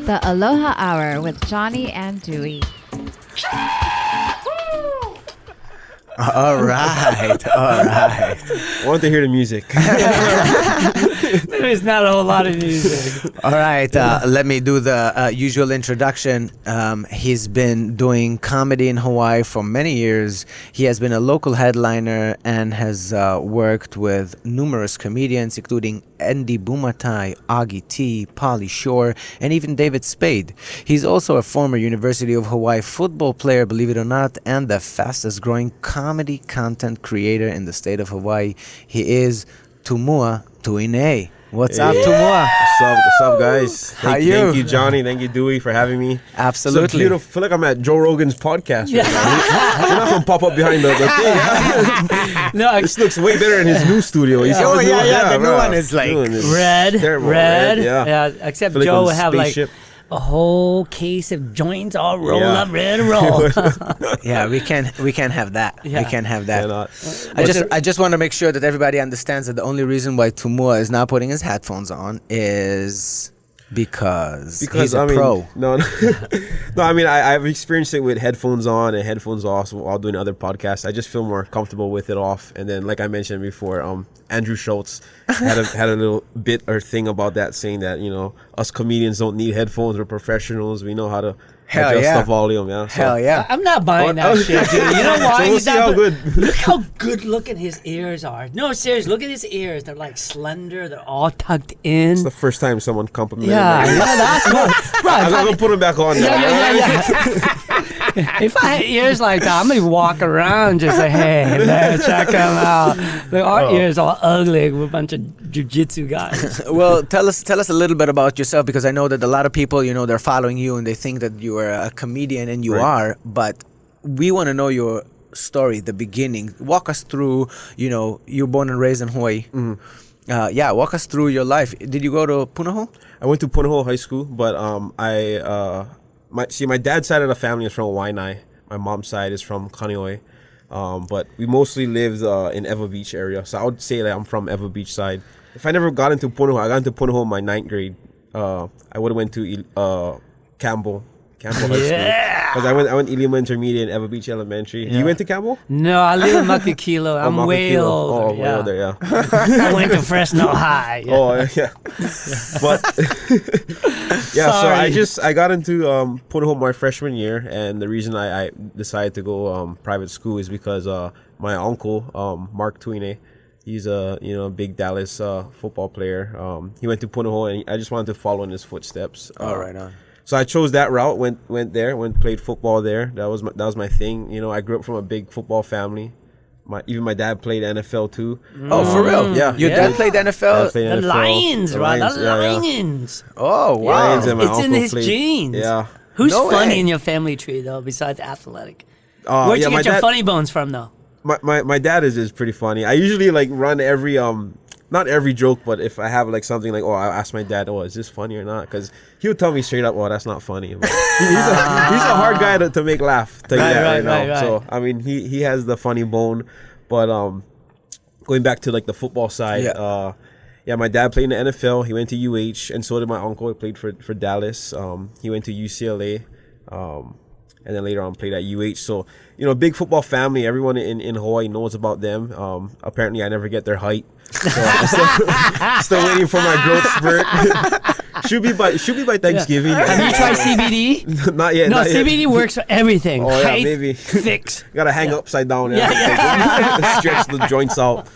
The Aloha Hour with Johny and Dewey. All right. I want to hear the music. There's not a whole lot of music. All right. Let me do the usual introduction. He's been doing comedy in Hawaii for many years. He has been a local headliner and has worked with numerous comedians, including Andy Bumatai, Augie T, Pauly Shore, and even David Spade. He's also a former University of Hawaii football player, believe it or not, and the fastest growing comedy content creator in the state of Hawaii. He is Tumua Tuinei. What's up, Tumua? What's up, guys? How are you? Thank you, Johny. Thank you, Dewey, for having me. Absolutely. It's beautiful. I feel like I'm at Joe Rogan's podcast right now. You're not going to pop up behind the thing. No, This looks way better in his new studio. You see Oh, his yeah. The new bro. one is like New one is red. terrible. Red. Yeah. Except Feel like Joe on will a have spaceship. like a whole case of joints all rolled Yeah. up, ready to roll. Yeah, we can't have that. Yeah. We can't have that. Cannot. I just want to make sure that everybody understands that the only reason why Tumua is not putting his headphones on is because he's a pro. No. No, I mean, I've experienced it with headphones on and headphones off while doing other podcasts. I just feel more comfortable with it off. And then, like I mentioned before, Andrew Schultz had a little bit or thing about that, saying that, us comedians don't need headphones. We're professionals. We know how to adjust the volume. Yeah. So- Hell yeah. I'm not buying that shit, dude. You know why? So we'll see how good. Look how good looking his ears are. No, seriously, look at his ears. They're like slender. They're all tucked in. It's the first time someone complimented Yeah, me. that's what. Right, I'm going to put them back on now. Yeah. If I had ears like that, I'm gonna walk around just say, "Hey, man, check them out." Like, our ears are ugly. We're a bunch of jiu-jitsu guys. Well, tell us a little bit about yourself, because I know that a lot of people, they're following you and they think that you are a comedian, and you are, but we want to know your story, the beginning. Walk us through, you were born and raised in Hawaii. Mm-hmm. Walk us through your life. Did you go to Punahou? I went to Punahou High School, but my dad's side of the family is from Waianae. My mom's side is from Kaneohe. But we mostly lived in Ewa Beach area. So I would say that I'm from Ewa Beach side. If I never got into Punahou, I got into Punahou in my 9th grade. I would have went to Campbell High School. Because I went Ilima Intermediate and Ewa Beach Elementary. You went to Campbell? No, I live in Makakilo. I'm way Makakilo. older. Way older, yeah. I went to Fresno High. Yeah. Oh, yeah. But so I got into Punahou my freshman year, and the reason I decided to go private school is because my uncle, Mark Tuinei, he's a big Dallas football player. He went to Punahou, and I just wanted to follow in his footsteps. Right on. So I chose that route. Went there. Played football there. That was my thing. I grew up from a big football family. Even my dad played NFL too. Oh, for real? Yeah. Your dad played NFL? Dad played The NFL. Lions, right? The Yeah. Lions. Oh, wow. Lions and my It's in uncle his played. genes. Yeah. Who's No funny way. in your family tree, though, besides athletic? Where'd you my get your dad- funny bones from, though? My dad is pretty funny. I usually run every not every joke, but if I have something I'll ask my dad, is this funny or not? Because he would tell me straight up, that's not funny. But he's a hard guy to make laugh. Tell you that right now. Right. So I mean, he has the funny bone. But going back to the football side, my dad played in the NFL. He went to UH, and so did my uncle. He played for Dallas. He went to UCLA. And then later on played at UH. So, big football family. Everyone in Hawaii knows about them. Apparently, I never get their height. So I'm still waiting for my growth spurt. should be by Thanksgiving. Have you tried CBD? Not yet. No, not yet. CBD works for everything. Oh, yeah, Height, maybe. fix. Gotta hang upside down. Stretch the joints out.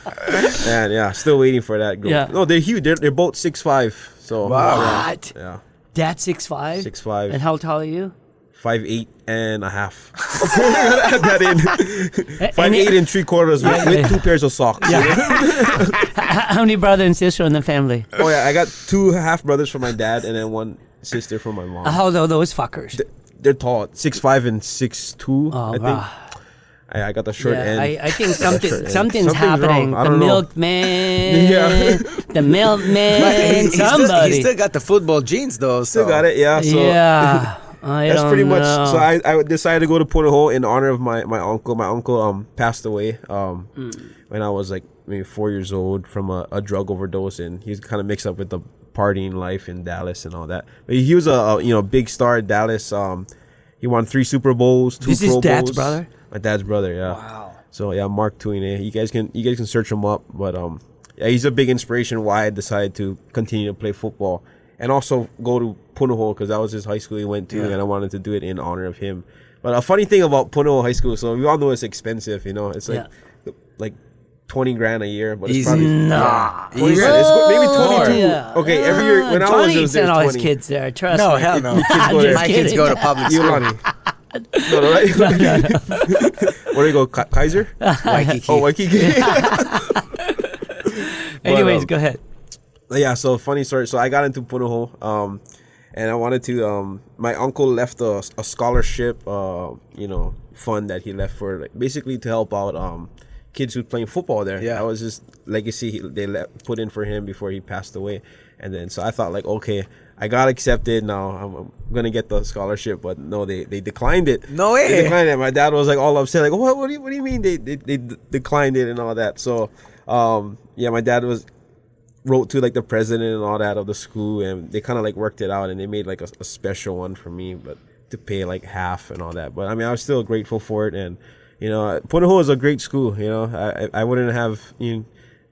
And still waiting for that growth. Yeah. No, they're huge. They're both 6'5". So What? Yeah. Dad's 6'5"? 6'5". And how tall are you? 5'8" and a half. Add that in. 5'8" and 3/4 with 2 pairs of socks. Yeah. How many brother and sister in the family? Oh yeah, I got 2 half brothers from my dad and then 1 sister from my mom. How old are those fuckers? They're tall, 6'5" and 6'2". Oh, I think. wow. I got the short end. I think something's Something's happening. wrong. I The don't know. milkman. Yeah. The milkman. He Somebody. still got the football genes, though. Still got it, yeah. So yeah. I that's don't pretty much. know. So I decided to go to Punahou in honor of my uncle. My uncle passed away when I was maybe 4 years old from a drug overdose, and he was kind of mixed up with the partying life in Dallas and all that. But he was a big star at Dallas. He won 3 Super Bowls, 2 This is Pro dad's Bowls. brother? My dad's brother, yeah. Wow. So yeah, Mark Tuinei. You guys can search him up, but yeah, he's a big inspiration why I decided to continue to play football and also go to Punahou because that was his high school he went to, and I wanted to do it in honor of him. But a funny thing about Punahou High School, so we all know it's expensive, it's like $20,000 a year, but it's probably Nah. 20 grand. It's maybe 22. Yeah. Okay, every year when I was, Johnny it was sent all his 20. kids there. Trust No, me. hell no. Kids go there. My kids go to public You, school. Lonnie. No, right? Where do you go? Kaiser? Waikiki. Oh, Waikiki. Anyways, But, go ahead. Yeah, so funny story. So I got into Punahou, and I wanted to. My uncle left a scholarship, fund that he left for basically to help out kids who playing football there. Yeah. That was just legacy they put in for him before he passed away. And then so I thought okay, I got accepted. Now I'm gonna get the scholarship, but no, they declined it. No way. They declined it. My dad was all upset. What do you mean they declined it and all that? So my dad wrote to the president and all that of the school, and they kind of worked it out, and they made a special one for me, but to pay half and all that. But I mean, I was still grateful for it, and Punahou is a great school. I wouldn't have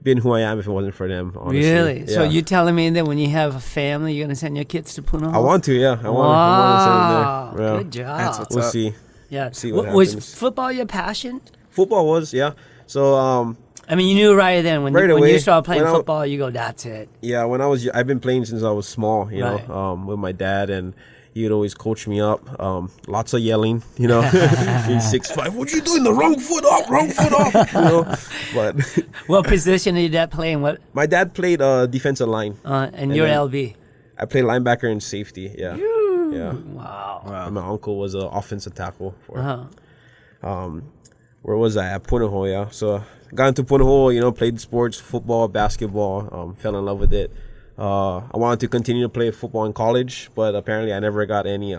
been who I am if it wasn't for them. Honestly. Really? So Yeah. you telling me that when you have a family, you're gonna send your kids to Punahou? I want to, yeah. I want to send them there. Yeah. Good job. That's what's We'll up. see. Yeah. See what Was happens. football your passion? Football was, yeah. So I mean, you knew right then when Right you away, started playing when I- football, you go, that's it. yeah, when I've been playing since I was small, Right. with my dad, and he'd always coach me up. Lots of yelling, He's 6'5". What you doing? The wrong foot up, But What position did your dad play in? What? my dad played defensive line. And you're then- LB. I played linebacker and safety. Yeah, yeah. Wow. And my uncle was an offensive tackle for. Uh-huh. Where was I? At Punahou, yeah. So got into Punahou, played sports, football, basketball, fell in love with it. I wanted to continue to play football in college, but apparently I never got any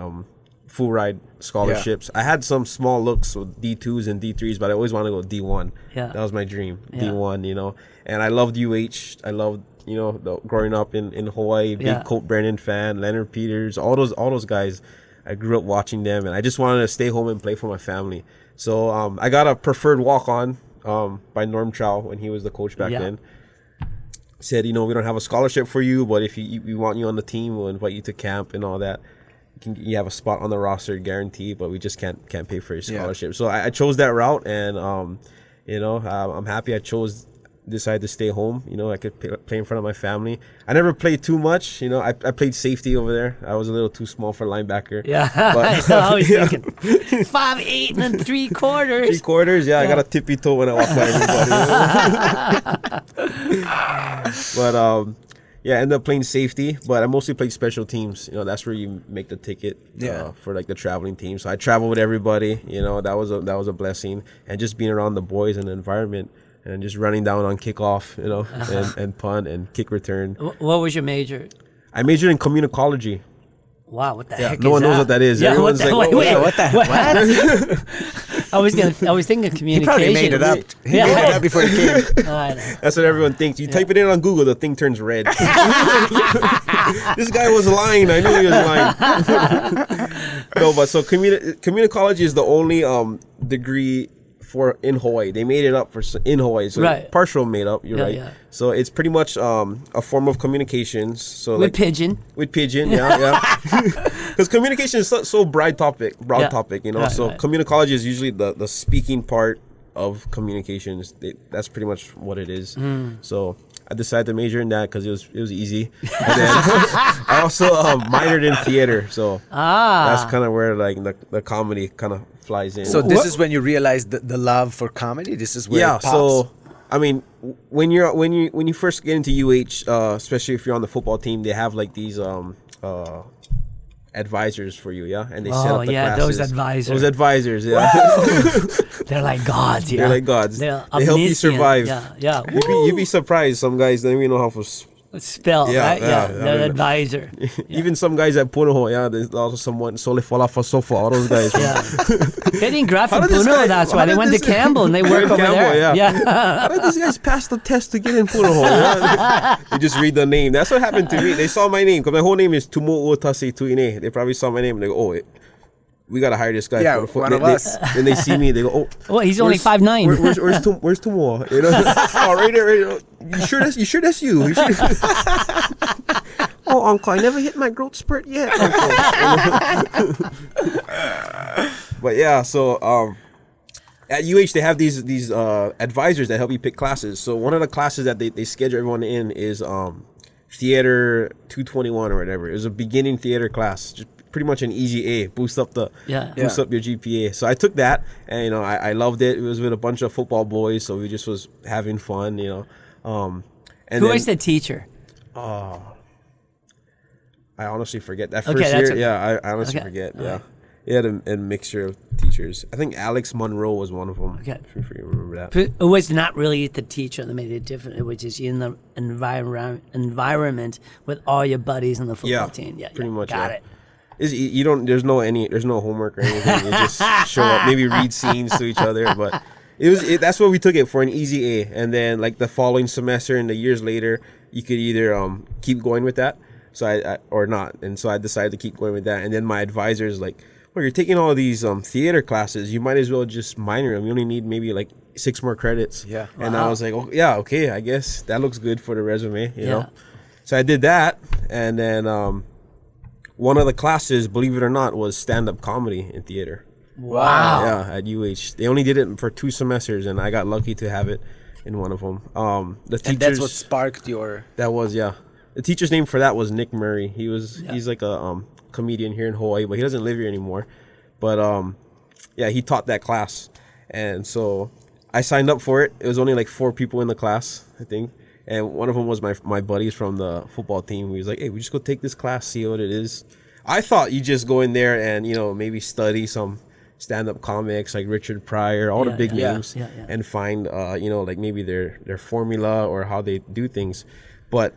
full ride scholarships. I had some small looks with D2s and D3s, but I always wanted to go D1. Yeah. That was my dream, Yeah. D1, And I loved UH. I loved, growing up in Hawaii, big Yeah. Colt Brennan fan, Leonard Peters, all those guys. I grew up watching them, and I just wanted to stay home and play for my family. So I got a preferred walk-on by Norm Chow when he was the coach back Yeah. then. Said, we don't have a scholarship for you, but if we want you on the team, we'll invite you to camp and all that. You have a spot on the roster guaranteed, but we just can't pay for your scholarship. So I chose that route, and I'm happy I decided to stay home. I could play in front of my family. I never played too much. I played safety over there. I was a little too small for linebacker. Yeah. But- I was thinking 5'8" and 3/4. 3/4, yeah. I got a tippy toe when I walk by everybody. But yeah, I ended up playing safety, but I mostly played special teams. That's where you make the ticket for the traveling team. So I traveled with everybody. That was a blessing, and just being around the boys and the environment, and just running down on kickoff, and punt and kick return. What was your major? I majored in communicology. Wow, what the Yeah, heck no is one knows that? what that is. Yeah, Everyone's like, wait, "Oh, wait, yeah, what the what? I was thinking He communication. probably made it up. He made it up before he came. I know. That's what everyone thinks. You type it in on Google, the thing turns red. This guy was lying. I knew he was lying. No, but so communicology is the only degree for in Hawaii. They made it up in Hawaii. So Right. partial made up. You're Yeah, right. yeah. So it's pretty much a form of communications. So With pigeon. with pigeon, yeah. Because communication is so broad topic, Yeah. Right, So right. communicology is usually the speaking part of communications. That's pretty much what it is. So I decided to major in that because it was easy. And then I also minored in theater, so that's kind of where the comedy kind of flies in. So this is when you realize the love for comedy. This is where yeah, it pops. so I mean, when you first get into UH, especially if you're on the football team, they have these advisors for you, yeah, and they set Oh, up the yeah, classes. those advisors. Those advisors, yeah. They're like gods, yeah. They're like gods. They're They help you omniscient. survive. Yeah, yeah. You'd be surprised. Some guys don't even know how to spell, Yeah, right? yeah, The I mean, advisor. Even some guys at Puno, there's also someone Sole Falafa Sofa, all those guys. Yeah. They didn't grab How from did this Puno, guy- that's how why. They did went to this- Campbell and they work over Campbell, there. yeah. How did these guys pass the test to get in Puno? They just read the name. That's what happened to me. They saw my name, because my whole name is Tumua Tuinei. They probably saw my name and they go, we gotta hire this guy. Yeah, for one of us. Then they see me, they go, Well, he's only where's- 5'9". Where's Tumua? You know, right there. You sure that's you? Oh, uncle, I never hit my growth spurt yet, uncle. But yeah, so at UH they have these advisors that help you pick classes. So one of the classes that they schedule everyone in is theater 221 or whatever. It was a beginning theater class, just pretty much an easy A, boost up your GPA. So I took that, and I loved it. It was with a bunch of football boys, so we just was having fun, And Who was the teacher? I honestly forget that Okay, first that's year. okay. Yeah, I honestly Okay. forget. All Yeah, right. he had a mixture of teachers. I think Alex Monroe was one of them. Okay. If you remember that. It was not really the teacher that made it different. It was just in the environment with all your buddies on the football team. Yeah, pretty much. Got Yeah. it. You don't. There's no homework or anything. You just show up, maybe read scenes to each other. But that's what we took it for, an easy A. And then like the following semester and the years later, you could either keep going with that, so I or not. And so I decided to keep going with that. And then my advisor is like, well, you're taking all these theater classes. You might as well just minor them. You only need maybe like 6 more credits. Yeah. And I was like, oh yeah, okay, I guess that looks good for the resume. You know. Yeah. So I did that, and then one of the classes, believe it or not, was stand-up comedy in theater. Wow. Yeah, at UH. They only did it for 2 semesters, and I got lucky to have it in one of them. The teachers, And that's what sparked your. that was, yeah. The teacher's name for that was Nick Murray. He's like a comedian here in Hawaii, but he doesn't live here anymore. But yeah, he taught that class, and so I signed up for it. It was only like 4 people in the class, I think. And one of them was my buddies from the football team. He was like, hey, we just go take this class, see what it is. I thought you just go in there and, maybe study some stand-up comics like Richard Pryor, all the big names, and find, like maybe their formula or how they do things. But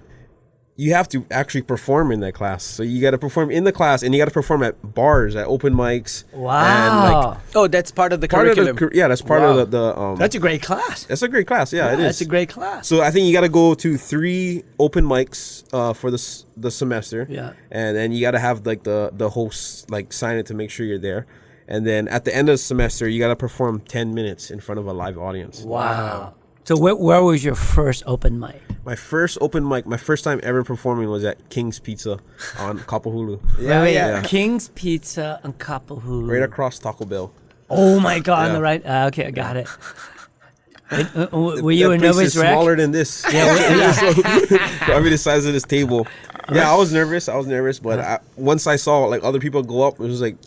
you have to actually perform in that class. So you got to perform in the class, and you got to perform at bars, at open mics. Wow. Oh, that's part of the curriculum. That's part of the That's a great class. that's a great class. Yeah, it is. That's a great class. So I think you got to go to 3 open mics for the semester. Yeah. And then you got to have like the host like sign it to make sure you're there. And then at the end of the semester, you got to perform 10 minutes in front of a live audience. Wow. So where was your first open mic? My first open mic, my first time ever performing was at King's Pizza on Kapahulu. Wait, King's Pizza on Kapahulu. Right across Taco Bell. Oh my God, on Yeah. the right. Okay, I got it. Were you a That place nervous is wreck? smaller than this. Probably the size of this table. Yeah, I was nervous, but once I saw like other people go up, it was like,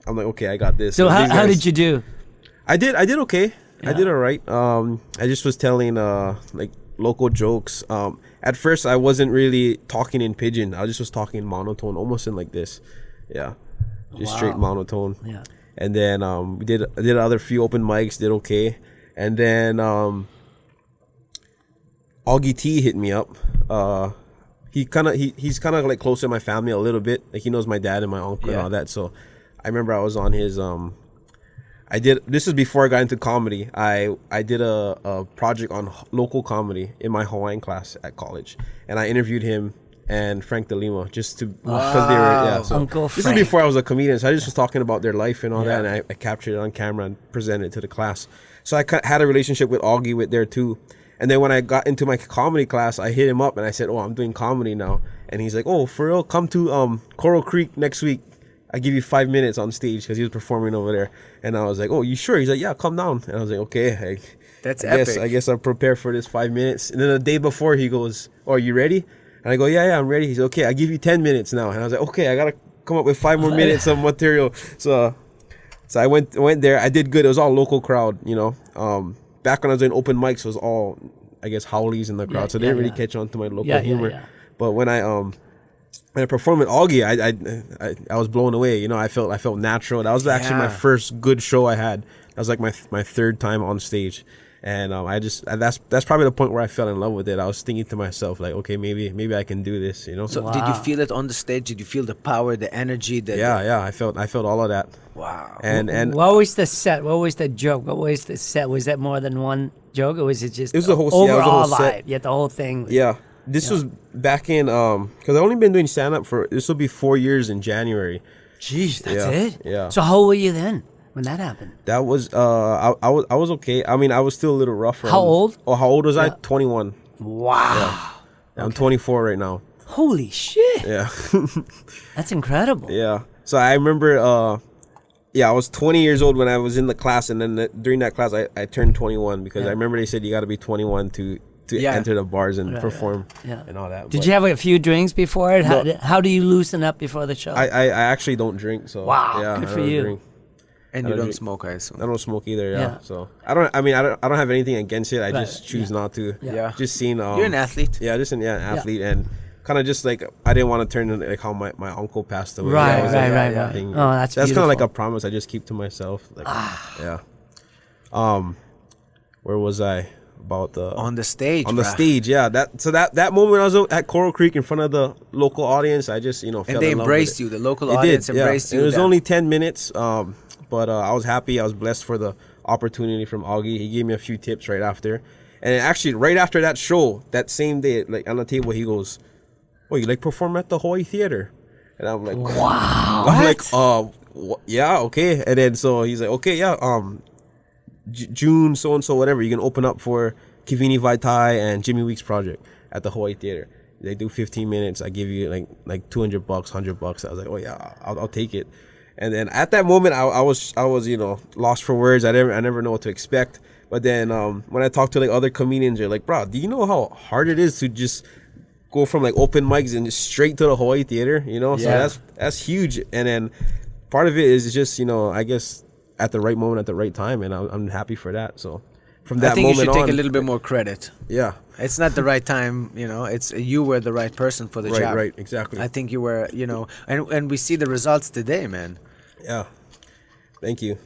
I'm like, okay, I got this. So These how guys- did you do? I did okay. Yeah. I did all right. I just was telling like local jokes. At first I wasn't really talking in pidgin. I just was talking monotone, almost in like this. Yeah. Just straight monotone. Yeah. And then I did other few open mics, did okay. And then Augie T hit me up. He's kind of like close to my family a little bit. Like he knows my dad and my uncle and all that. So I remember I was on his this is before I got into comedy. I did a project on local comedy in my Hawaiian class at college, and I interviewed him and Frank De Lima just to because they were So Uncle this Frank. is before I was a comedian, so I just was talking about their life and all that, and I captured it on camera and presented it to the class. So I had a relationship with Augie with there too. And then when I got into my comedy class, I hit him up and I said, "Oh, I'm doing comedy now." And he's like, "Oh, for real? Come to Coral Creek next week. I give you 5 minutes on stage," because he was performing over there. And I was like, "Oh, you sure?" He's like, "Yeah, come down." And I was like, "Okay, That's I epic. guess I'll prepare for this 5 minutes." And then the day before, he goes, "Oh, are you ready?" And I go, "Yeah, I'm ready." He's like, "Okay, I give you 10 minutes now." And I was like, "Okay, I gotta come up with 5 more minutes of material." So I went there. I did good. It was all local crowd, Back when I was doing open mics, it was all, I guess, howlies in the crowd. So they didn't really catch on to my local humor. Yeah. But when I performed with Augie, I was blown away. I felt natural. That was actually my first good show I had. That was like my 3rd time on stage, And that's probably the point where I fell in love with it. I was thinking to myself, like, okay, maybe I can do this, you know. So did you feel it on the stage? Did you feel the power, the energy? Yeah, I felt all of that. Wow. And what was the set? What was the joke? What was the set? Was that more than one joke, or was it just it was the whole overall vibe? set. Yeah, the whole thing. Yeah, this was back in because I've only been doing stand up for this will be 4 years in January. Jeez, that's it. Yeah. So how old were you then when that happened? That was I was okay. I mean, I was still a little rough. How old? Oh, how old was I? 21. Wow. I'm 24 right now. Holy shit. Yeah. That's incredible. Yeah. So I remember I was 20 years old when I was in the class, and then during that class I turned 21 because I remember they said you got to be 21 to enter the bars and perform and all that. Did you have a few drinks before it? How do you loosen up before the show? I actually don't drink, so wow, yeah, good I for don't you. drink. And you don't smoke, I assume. I don't smoke either. Yeah. So I don't have anything against it. I just choose not to. Yeah. Just seeing. You're an athlete. Yeah, just an athlete, and kind of just like I didn't want to turn into like how my uncle passed away. Right. That was, Right. thing. Oh, that's kind of like beautiful. a promise I just keep to myself. Like, yeah. Where was I? About the on the stage. On the stage, yeah. That moment I was at Coral Creek in front of the local audience, I just fell and they in love embraced with it. you. The local audience embraced you. It was only 10 minutes, but I was happy. I was blessed for the opportunity from Augie. He gave me a few tips right after, and actually right after that show, that same day, like on the table, he goes, "Oh, you like perform at the Hawaii Theater?" And I'm like, "Wow." I'm like, yeah, okay." And then so he's like, "Okay, yeah, June so and so whatever, you can open up for Kivini Vaitai and Jimmy Weeks project at the Hawaii Theater. They do 15 minutes. I give you like $200, $100. I was like, oh yeah, I'll take it. And then at that moment, I was lost for words. I never know what to expect. But then when I talk to like other comedians, they're like, bro, do you know how hard it is to just go from like open mics and just straight to the Hawaii Theater? You know, so that's huge. And then part of it is just I guess at the right moment, at the right time, and I'm happy for that. So from that moment on, I think you should take a little bit more credit. Yeah, it's not the right time. It's you were the right person for the job. Right, exactly. I think you were. And we see the results today, man. Yeah, thank you.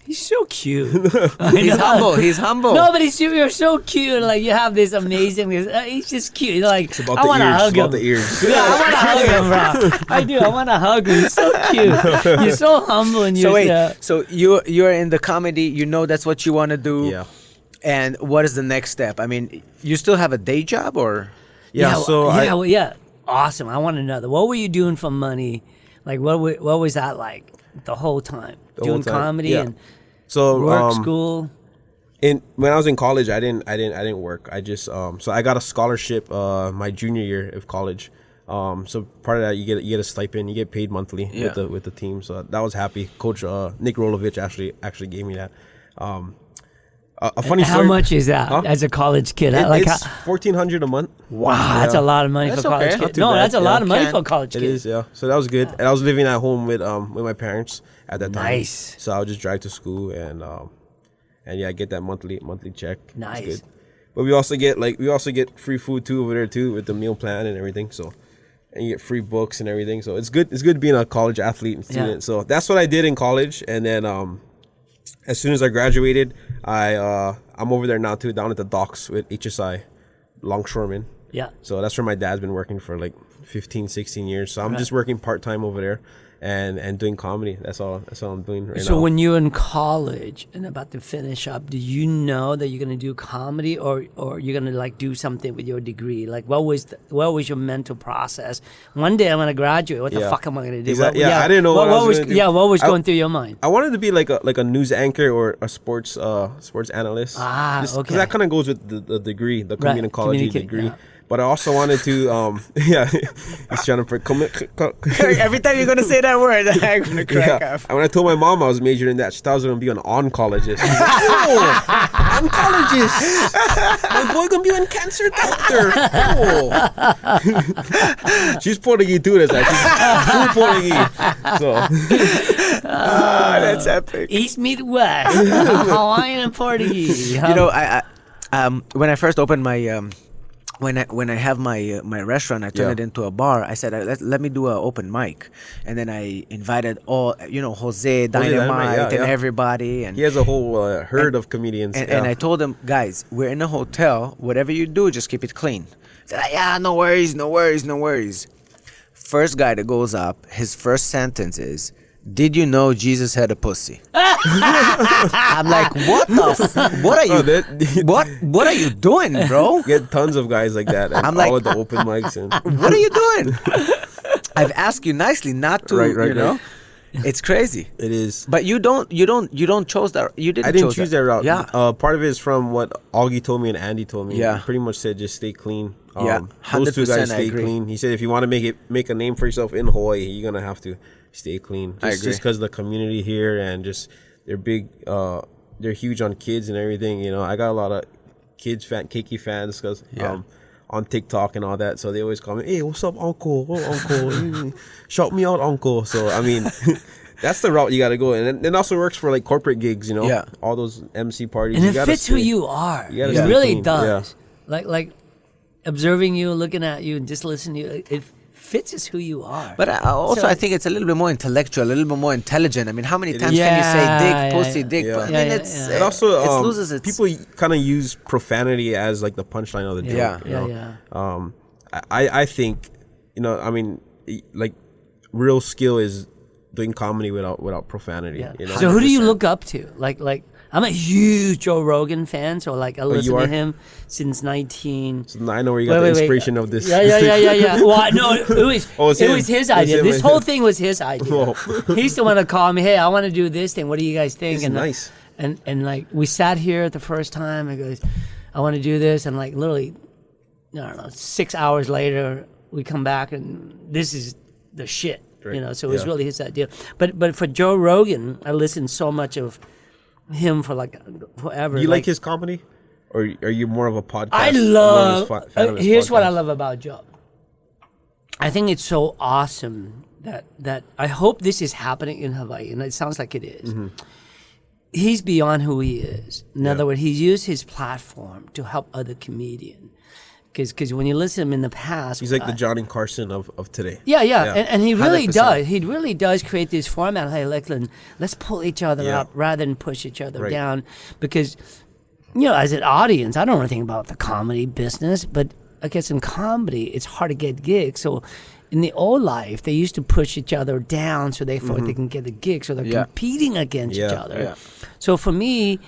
He's so cute. He's humble. No, but you're so cute. Like you have this amazing. He's just cute. Like it's about I want to hug him. About the ears. Yeah, I want to hug him, bro. I do. I want to hug him. He's so cute. You're so humble and you're. So you're in the comedy. You know that's what you want to do. Yeah. And what is the next step? I mean, you still have a day job or? Yeah. Awesome. I want to know that. What were you doing for money? Like what was that like the whole time? Doing comedy and work, school. When I was in college, I didn't work. I just so I got a scholarship my junior year of college. So part of that you get a stipend, you get paid monthly with the team. So that was happy. Coach Nick Rolovich actually gave me that. A funny story. How much is that as a college kid? It's $1,400 a month. Wow, that's a lot of money for a college kid. No, that's a lot of money for a college kid. It is, yeah. So that was good. And I was living at home with my parents at that time. Nice. So I would just drive to school and I get that monthly check. Nice. It's good. But we also get free food too over there too with the meal plan and everything. So and you get free books and everything. So it's good. It's good being a college athlete and student. Yeah. So that's what I did in college, and then as soon as I graduated, I'm over there now too, down at the docks with HSI, longshoreman. Yeah. So that's where my dad's been working for like 15, 16 years. So I'm just working part-time over there and doing comedy. That's all I'm doing right now. So when you're in college and about to finish up, do you know that you're going to do comedy or you're going to like do something with your degree? Like what was your mental process? One day I'm going to graduate. What the fuck am I going to do? Exactly. I didn't know what was going to do. Yeah, what was going through your mind? I wanted to be like a news anchor or a sports analyst. Okay. Because that kind of goes with the degree, the communicology degree. Yeah. But I also wanted to, he's trying to every time you're gonna say that word, I'm gonna crack up. And when I told my mom I was majoring in that, she thought I was gonna be an oncologist. She's like, oh, oncologist. My boy gonna be a cancer doctor. Oh. She's Portuguese too. That's like she's full Portuguese. So, that's epic. East meet West, Hawaiian and Portuguese. You know, I when I first opened my when I have my restaurant, I turn it into a bar. I said, let me do an open mic, and then I invited all Jose Dynamite and everybody, and he has a whole herd of comedians. And I told them, guys, we're in a hotel. Whatever you do, just keep it clean. They said, yeah, no worries, no worries, no worries. First guy that goes up, his first sentence is, "Did you know Jesus had a pussy?" I'm like, what what are you what are you doing, bro? Get tons of guys like that. And I'm like, all of the open mics. And what are you doing? I've asked you nicely not to, Right. It's crazy. It is. But you don't choose that. You didn't. I didn't choose that route. Yeah. Part of it is from what Augie told me and Andy told me. Yeah. He pretty much said just stay clean. Yeah, Those two 100% guys I stay agree. clean. He said if you want to make a name for yourself in Hawaii, you're gonna have to stay clean. I agree. Just because the community here and just they're big. They're huge on kids and everything. I got a lot of Keiki fans because on TikTok and all that. So they always call me, "Hey, what's up, Uncle? Oh, Uncle, shout me out, Uncle." So I mean. That's the route you got to go, and it also works for like corporate gigs, Yeah. all those MC parties. And you it gotta fits who stay- you are. you gotta It stay really clean. does. Like observing you, looking at you, and just listening to you, it fits as who you are. But I think it's a little bit more intellectual, a little bit more intelligent. I mean, how many times can you say dick, pussy, dick? Yeah. I mean, Yeah, it's And also, it loses its people kind of use profanity as like the punchline of the joke. Yeah. I think, I mean, like real skill is doing comedy without profanity. Yeah. So who do you look up to? Like I'm a huge Joe Rogan fan, so like I listen to him since 19. So I know where you got the inspiration of this. Yeah. Well, no, it was his idea. him. This whole thing was his idea. Oh. He's the one that called me. Hey, I want to do this thing. What do you guys think? It's nice. And like we sat here the first time. I goes, I want to do this, and like literally, I don't know, 6 hours later we come back and this is the shit. Right. So it was really his idea. But for Joe Rogan, I listened so much of him for like forever. You like his comedy, or are you more of a podcast? I love. Here's what I love about Joe. I think it's so awesome that I hope this is happening in Hawaii, and it sounds like it is. Mm-hmm. He's beyond who he is. In other words, he's used his platform to help other comedians. Because when you listen to him in the past, He's like the Johnny Carson of today. Yeah. And he really 100%. does. He really does create this format. Hey, let's pull each other up rather than push each other down. Because, as an audience, I don't know anything about the comedy business, but I guess in comedy, it's hard to get gigs. So in the old life, they used to push each other down so therefore they can get a gig. So they're competing against each other. Yeah. So for me,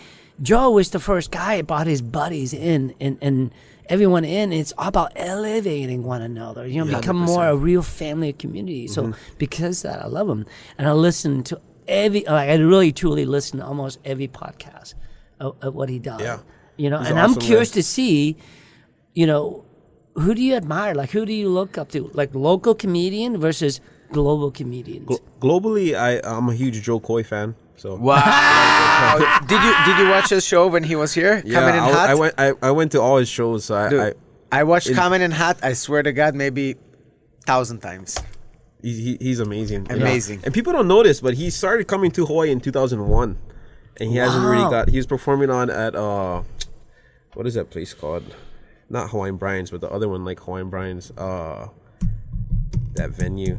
Joe was the first guy that brought his buddies in and everyone in. It's all about elevating one another, become 100%. more a real family community. So because of that, I love him. And I listen to I really truly listen to almost every podcast of what he does. Yeah. And awesome, I'm curious man. to see, who do you admire? Like, who do you look up to? Like local comedian versus global comedians. Globally, I'm a huge Joe Coy fan. So wow. Did you watch his show when he was here? Coming in Hot? I went to all his shows. So Dude, I watched Coming in Hot. I swear to God, maybe 1,000 times. He's amazing. Amazing. And people don't know this, but he started coming to Hawaii in 2001, and he hasn't really got. He was performing at what is that place called? Not Hawaiian Brian's, but the other one like Hawaiian Brian's. That venue.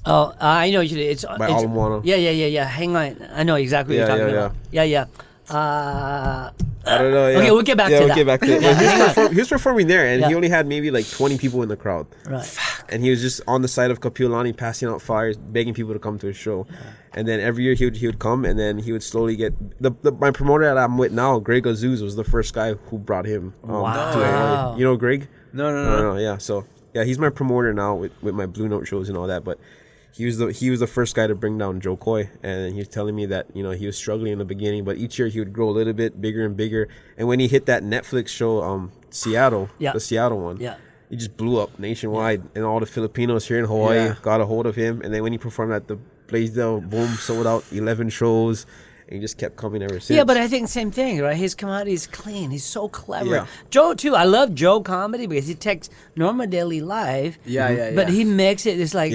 Oh, I know. It's By Alamoana. Yeah. Hang on. I know exactly what you're talking about. Yeah. I don't know. Yeah. Okay, we'll get back to that. We'll get back to it. But he was performing there, and he Yeah. only had maybe like 20 people in the crowd. Right. And he was just on the side of Kapiolani passing out flyers, begging people to come to his show. And then every year he would come, and then he would slowly get my promoter that I'm with now, Greg Azuz, was the first guy who brought him to Hawaii. You know Greg? No. Yeah. So yeah, he's my promoter now with my Blue Note shows and all that. But he was the first guy to bring down Joe Coy, and he was telling me that he was struggling in the beginning, but each year he would grow a little bit bigger and bigger. And when he hit that Netflix show, Seattle, the Seattle one, he just blew up nationwide, and all the Filipinos here in Hawaii got a hold of him. And then when he performed at the Blaisdell, boom, sold out 11 shows, and he just kept coming ever since. Yeah, but I think same thing, right? His comedy is clean. He's so clever. Yeah. Joe too. I love Joe comedy because he takes normal daily life. Yeah. But he makes it. It's like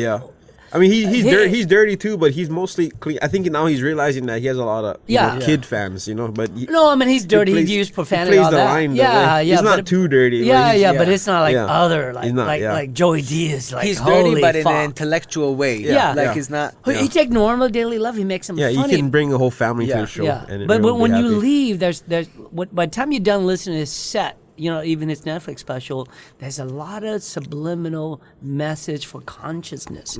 I mean, he's dirty too, but he's mostly clean. I think now he's realizing that he has a lot of kid fans, But no, I mean he's dirty. He used profanity. He plays all the that. line. Yeah, He's not too dirty. But it's not like other like Joey D is like He's holy dirty, but in fuck. an intellectual way. He's not. He take normal daily love. He makes them funny. Yeah, you can bring a whole family to the show. Yeah, and but everyone will when be you happy. leave, there's by the time you're done listening to his set, even his Netflix special, there's a lot of subliminal message for consciousness.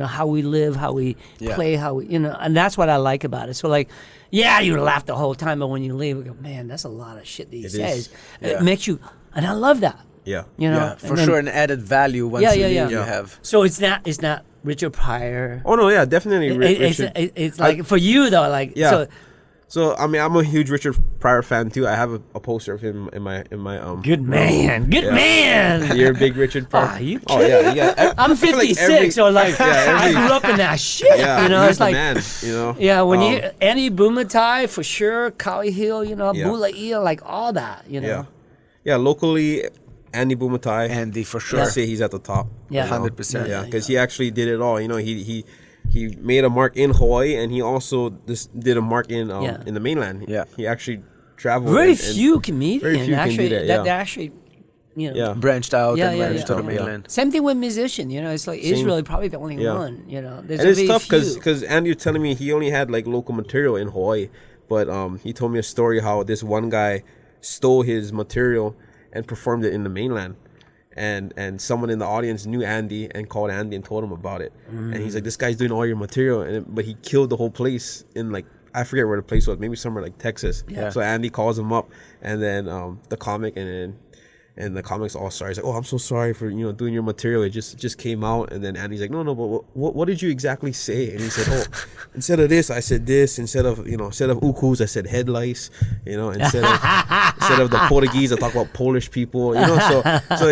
How we live, how we play, how we, and that's what I like about it. So like, you laugh the whole time, but when you leave, we go, man, that's a lot of shit that he says. It makes you, and I love that. Yeah. For sure, an added value once you leave, you have. So it's not Richard Pryor. Oh no, yeah, definitely. Richard. It's like for you though, like So I mean, I'm a huge Richard Pryor fan too. I have a poster of him in my Good man. You're a big Richard Pryor. Oh, you kidding? Yeah. I'm 56, so like I grew up in that shit. Yeah, it's like man. Yeah, when you Andy Bumatai for sure, Kauai Hill, Bulaia, like all that, Yeah, locally, Andy Bumatai. Andy for sure. I'd say he's at the top. Yeah. 100%. Yeah, because he actually did it all. He made a mark in Hawaii, and he also did a mark in the mainland. Yeah, he actually traveled. Very few comedians actually can do that actually, branched out and went to the Yeah. mainland. Same thing with musician. It's like Israel probably the only one. There's and it's tough few. because Andy was telling me he only had like local material in Hawaii, but he told me a story how this one guy stole his material and performed it in the mainland. And someone in the audience knew Andy and called Andy and told him about it. And he's like, this guy's doing all your material, but he killed the whole place in like, I forget where the place was, maybe somewhere like Texas. Yeah. So Andy calls him up, and then the comic and the comic's all sorry. He's like, oh, I'm so sorry for doing your material. It just came out. And then Andy's like, no, but what did you exactly say? And he said, oh, instead of this, I said this. Instead of ukus, I said head lice. Instead of the Portuguese, I talk about Polish people. So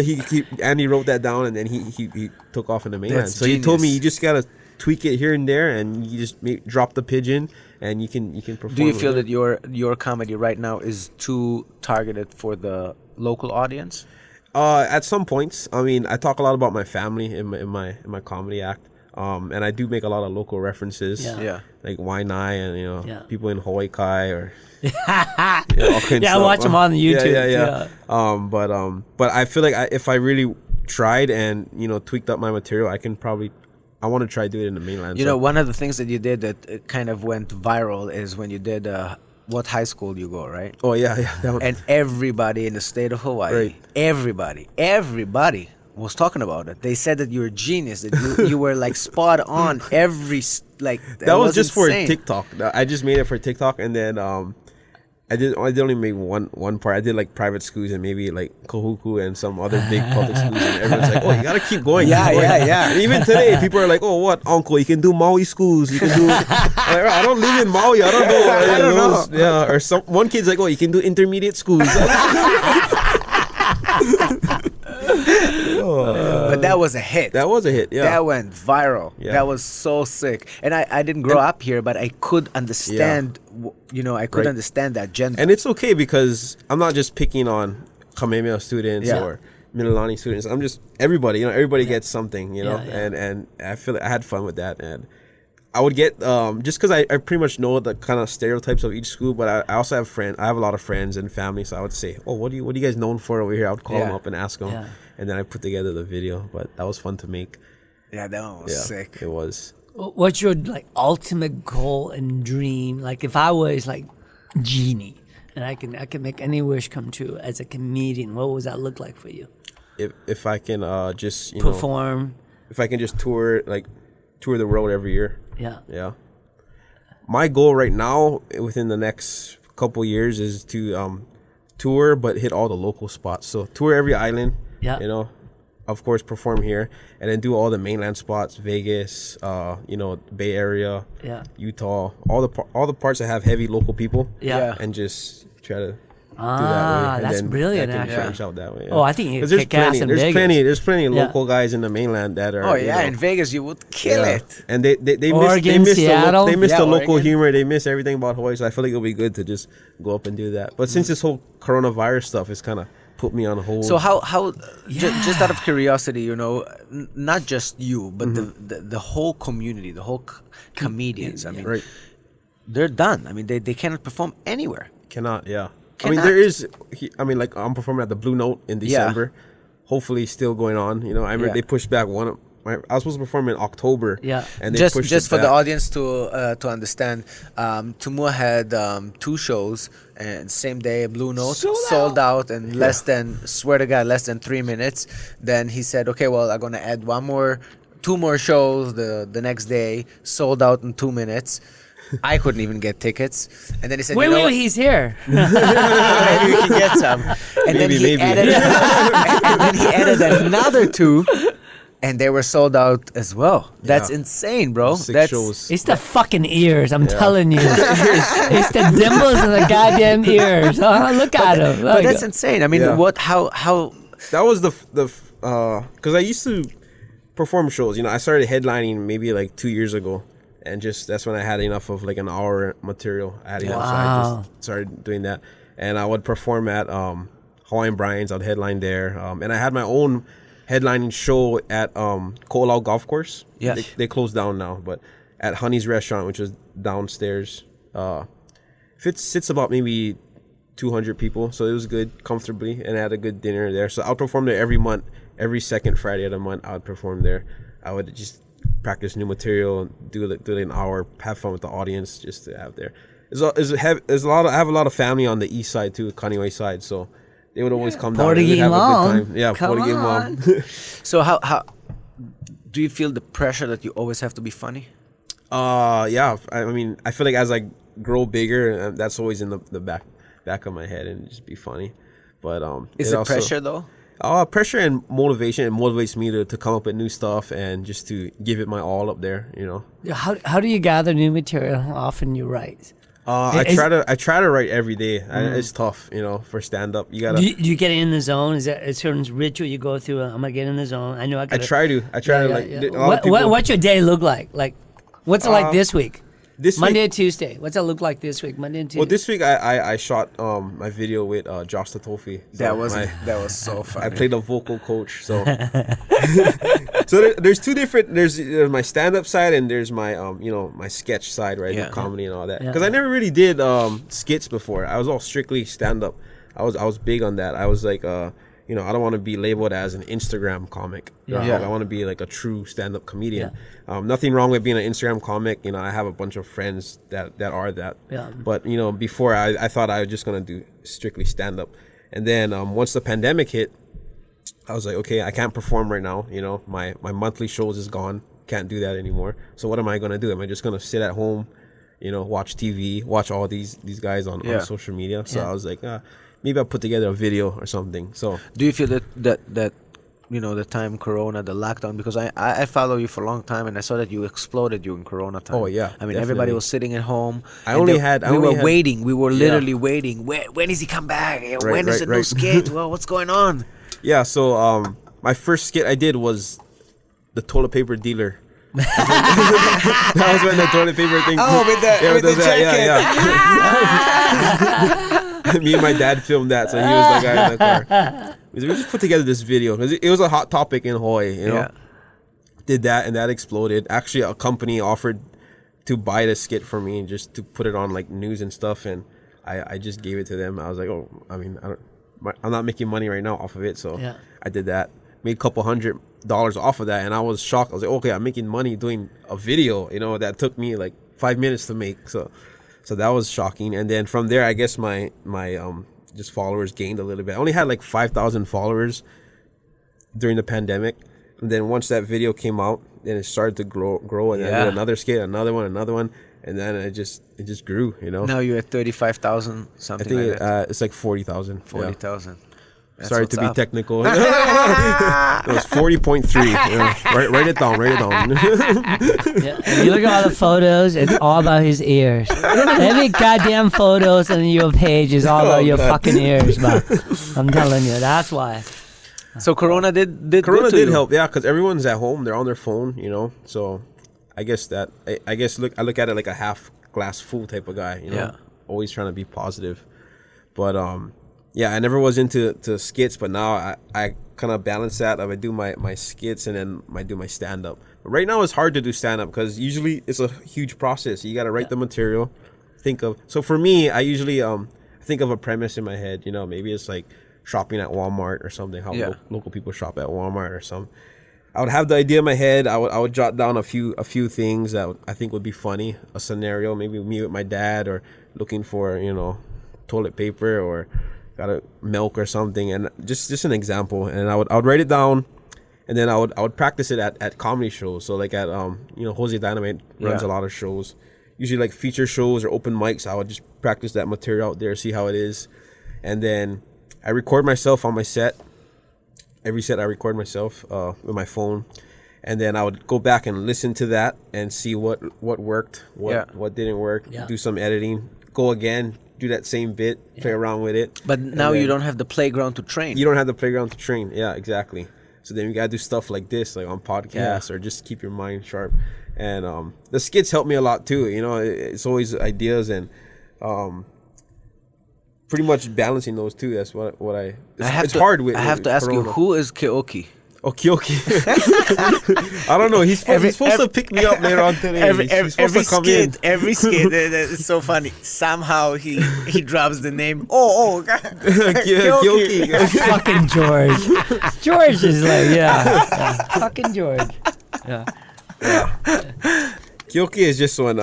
Andy wrote that down, and then he took off in the mainland. That's so genius. he told me you just gotta tweak it here and there, and you just drop the pigeon, and you can perform. Do you feel with that your comedy right now is too targeted for the local audience? At some points, I mean, I talk a lot about my family in my comedy act, and I do make a lot of local references, like Waianae and people in Hawaii Kai or all kinds I of watch them on the YouTube. Yeah. But I feel like if I really tried and tweaked up my material, I want to try do it in the mainland. One of the things that you did that kind of went viral is when you did what high school you go, right? Oh yeah. That one. And everybody in the state of Hawaii, everybody was talking about it. They said that you're a genius, that you were like spot on every that was just insane. for TikTok. I just made it for TikTok, and then I did only make one part. I did like private schools and maybe like Kahuku and some other big public schools, and everyone's like, oh, you gotta keep going. Yeah. And even today, people are like, oh, what, uncle, you can do Maui schools, you can do I don't live in Maui, I don't know. I don't know. Yeah, or one kid's like, oh, you can do intermediate schools. But that was a hit. That was a hit, yeah. That went viral. Yeah. That was so sick. And I didn't grow up here, but I could understand, understand that gender. And it's okay because I'm not just picking on Kamehameha students or Mililani students. I'm just everybody. Everybody gets something. And I feel like I had fun with that. And I would get just because I pretty much know the kind of stereotypes of each school, but I also have friends. I have a lot of friends and family, so I would say, oh, what are you guys known for over here? I would call them up and ask them, and then I put together the video. But that was fun to make. Yeah, that one was sick. It was. What's your ultimate goal and dream? Like if I was like genie and I can make any wish come true as a comedian, what would that look like for you? If I can just perform. If I can just tour the world every year. Yeah. My goal right now within the next couple years is to tour but hit all the local spots. So tour every island. Yeah. Of course perform here, and then do all the mainland spots, Vegas, Bay Area, Utah, all the parts that have heavy local people. Yeah. And just try to do that way. That's brilliant. Actually, Branch out that way. Yeah. Oh, I think there's plenty. There's plenty of Yeah. local guys in the mainland that are. Oh yeah, in Vegas you would kill it. And they Oregon, miss Seattle. they miss the local Oregon. humor. They miss everything about Hawaii. So I feel like it'll be good to just go up and do that. But since this whole coronavirus stuff is kind of put me on hold. So how just out of curiosity, not just you, but the whole community, the whole comedians. I mean, right. They're done. I mean, they cannot perform anywhere. Cannot, yeah. I Cannot. mean, there is. Like I'm performing at the Blue Note in December. Hopefully, still going on. I remember they pushed back one of my. I was supposed to perform in October. Yeah. And they just pushed just it for the back. audience to understand, Tumua had 2 shows and same day Blue Note sold out in less than 3 minutes. Then he said, okay, well, I'm gonna add 2 more shows the next day, sold out in 2 minutes. I couldn't even get tickets, and then he said, Wait, he's here. maybe we can get some. And then he added another 2. And they were sold out as well. That's insane, bro. 6 shows. It's the fucking ears, I'm telling you. It's the dimples in the goddamn ears. Look at him. But that's insane. I mean, how? That was because I used to perform shows. I started headlining maybe like 2 years ago, and that's when I had enough of like an hour material. I had enough, so I just started doing that. And I would perform at Hawaiian Brian's. I'd headline there, and I had my own headlining show at Ko'olau Golf Course. Yeah, they closed down now, but at Honey's Restaurant, which was downstairs, sits about maybe 200 people, so it was good, comfortably, and I had a good dinner there. So I'll perform there every month, every second Friday of the month. I would perform there. I would just practice new material, do an hour, have fun with the audience, just to have there. I have a lot of family on the east side too, Kaneohe side, so they would always come down. They would have a good time. Yeah, Portuguese mom. So how do you feel the pressure that you always have to be funny? Yeah. I mean, I feel like as I grow bigger, that's always in the back of my head, and just be funny. But is it pressure though? Pressure and motivation. It motivates me to come up with new stuff and just to give it my all up there. How do you gather new material? How often you write? I try to write every day. It's tough, for stand up. You gotta. Do you get in the zone? Is that a certain ritual you go through? I'm gonna get in the zone. I know I try to. A lot of people, what's your day look like? Like, what's it like this week? This Monday week, and Tuesday. What's it look like this week? Monday and Tuesday. Well, this week I shot my video with Josh Tatofi. That was so funny. I played a vocal coach. So there's 2 different. There's my stand up side, and there's my my sketch side, right? Yeah. Comedy and all that. Because I never really did skits before. I was all strictly stand up. I was big on that. I was like I don't want to be labeled as an Instagram comic. I want to be like a true stand-up comedian. Yeah. Nothing wrong with being an Instagram comic. I have a bunch of friends that are that. Yeah. But before I thought I was just gonna do strictly stand-up, and then once the pandemic hit, I was like, okay, I can't perform right now. My monthly shows is gone. Can't do that anymore. So what am I gonna do? Am I just gonna sit at home, watch TV, watch all these guys on social media? So I was like, maybe I'll put together a video or something. So do you feel that the time Corona, the lockdown, because I follow you for a long time, and I saw that you exploded during Corona time. Oh yeah, I mean, everybody was sitting at home. We were waiting. We were literally waiting. When is he come back? When is the new skit? Well, what's going on? Yeah. So my first skit I did was the toilet paper dealer. That was when the toilet paper thing. Oh, with the jacket. Yeah. Me and my dad filmed that, so he was the guy in the car. We just put together this video because it was a hot topic in Hawaii. Did that, and that exploded. Actually, a company offered to buy the skit for me and just to put it on like news and stuff, and I just gave it to them. I was like, I'm not making money right now off of it, so I did that. Made a couple $100 off of that, and I was shocked. I was like, okay, I'm making money doing a video, that took me like 5 minutes to make. So that was shocking. And then from there, I guess my just followers gained a little bit. I only had like 5,000 followers during the pandemic. And then once that video came out, then it started to grow, and then I did another skit, another one, and then it just grew, Now you're at 35,000 something. I think like that. it's like 40,000. 40,000. Sorry to be technical. It was 40.3. Write it down. If you look at all the photos, it's all about his ears. Every goddamn photos on your page is all about your fucking ears, man. I'm telling you, that's why. So Corona did help, because everyone's at home, they're on their phone, So I guess I look at it like a half glass full type of guy, Always trying to be positive. But I never was into skits, but now I kind of balance that. I do my skits and then I do my stand-up. But right now it's hard to do stand-up because usually it's a huge process. You got to write the material, so for me, I usually think of a premise in my head. You know, maybe it's like shopping at Walmart or something, how local people shop at Walmart or something. I would have the idea in my head. I would jot down a few things that I think would be funny. A scenario, maybe me with my dad, or looking for toilet paper, or got a milk or something, and just an example. And I would write it down, and then I would practice it at comedy shows. So like at Jose Dynamite runs a lot of shows, usually like feature shows or open mics. I would just practice that material out there, see how it is, and then I record myself on my set. Every set I record myself with my phone, and then I would go back and listen to that and see what worked, what didn't work. Do some editing, go again, do that same bit, play around with it. But now you don't have the playground to train. You don't have the playground to train. Yeah, exactly. So then you gotta do stuff like this, like on podcasts, or just keep your mind sharp. And the skits help me a lot too. It's always ideas and pretty much balancing those two. That's what it's hard with. I have to ask you, who is Keoki? Oh, Keoki. I don't know. He's supposed to pick me up later on today. Every skit, it's so funny. Somehow he drops the name. Oh, God. Keoki. Fucking George. George is like, fucking George. Yeah. Kyoki is just one.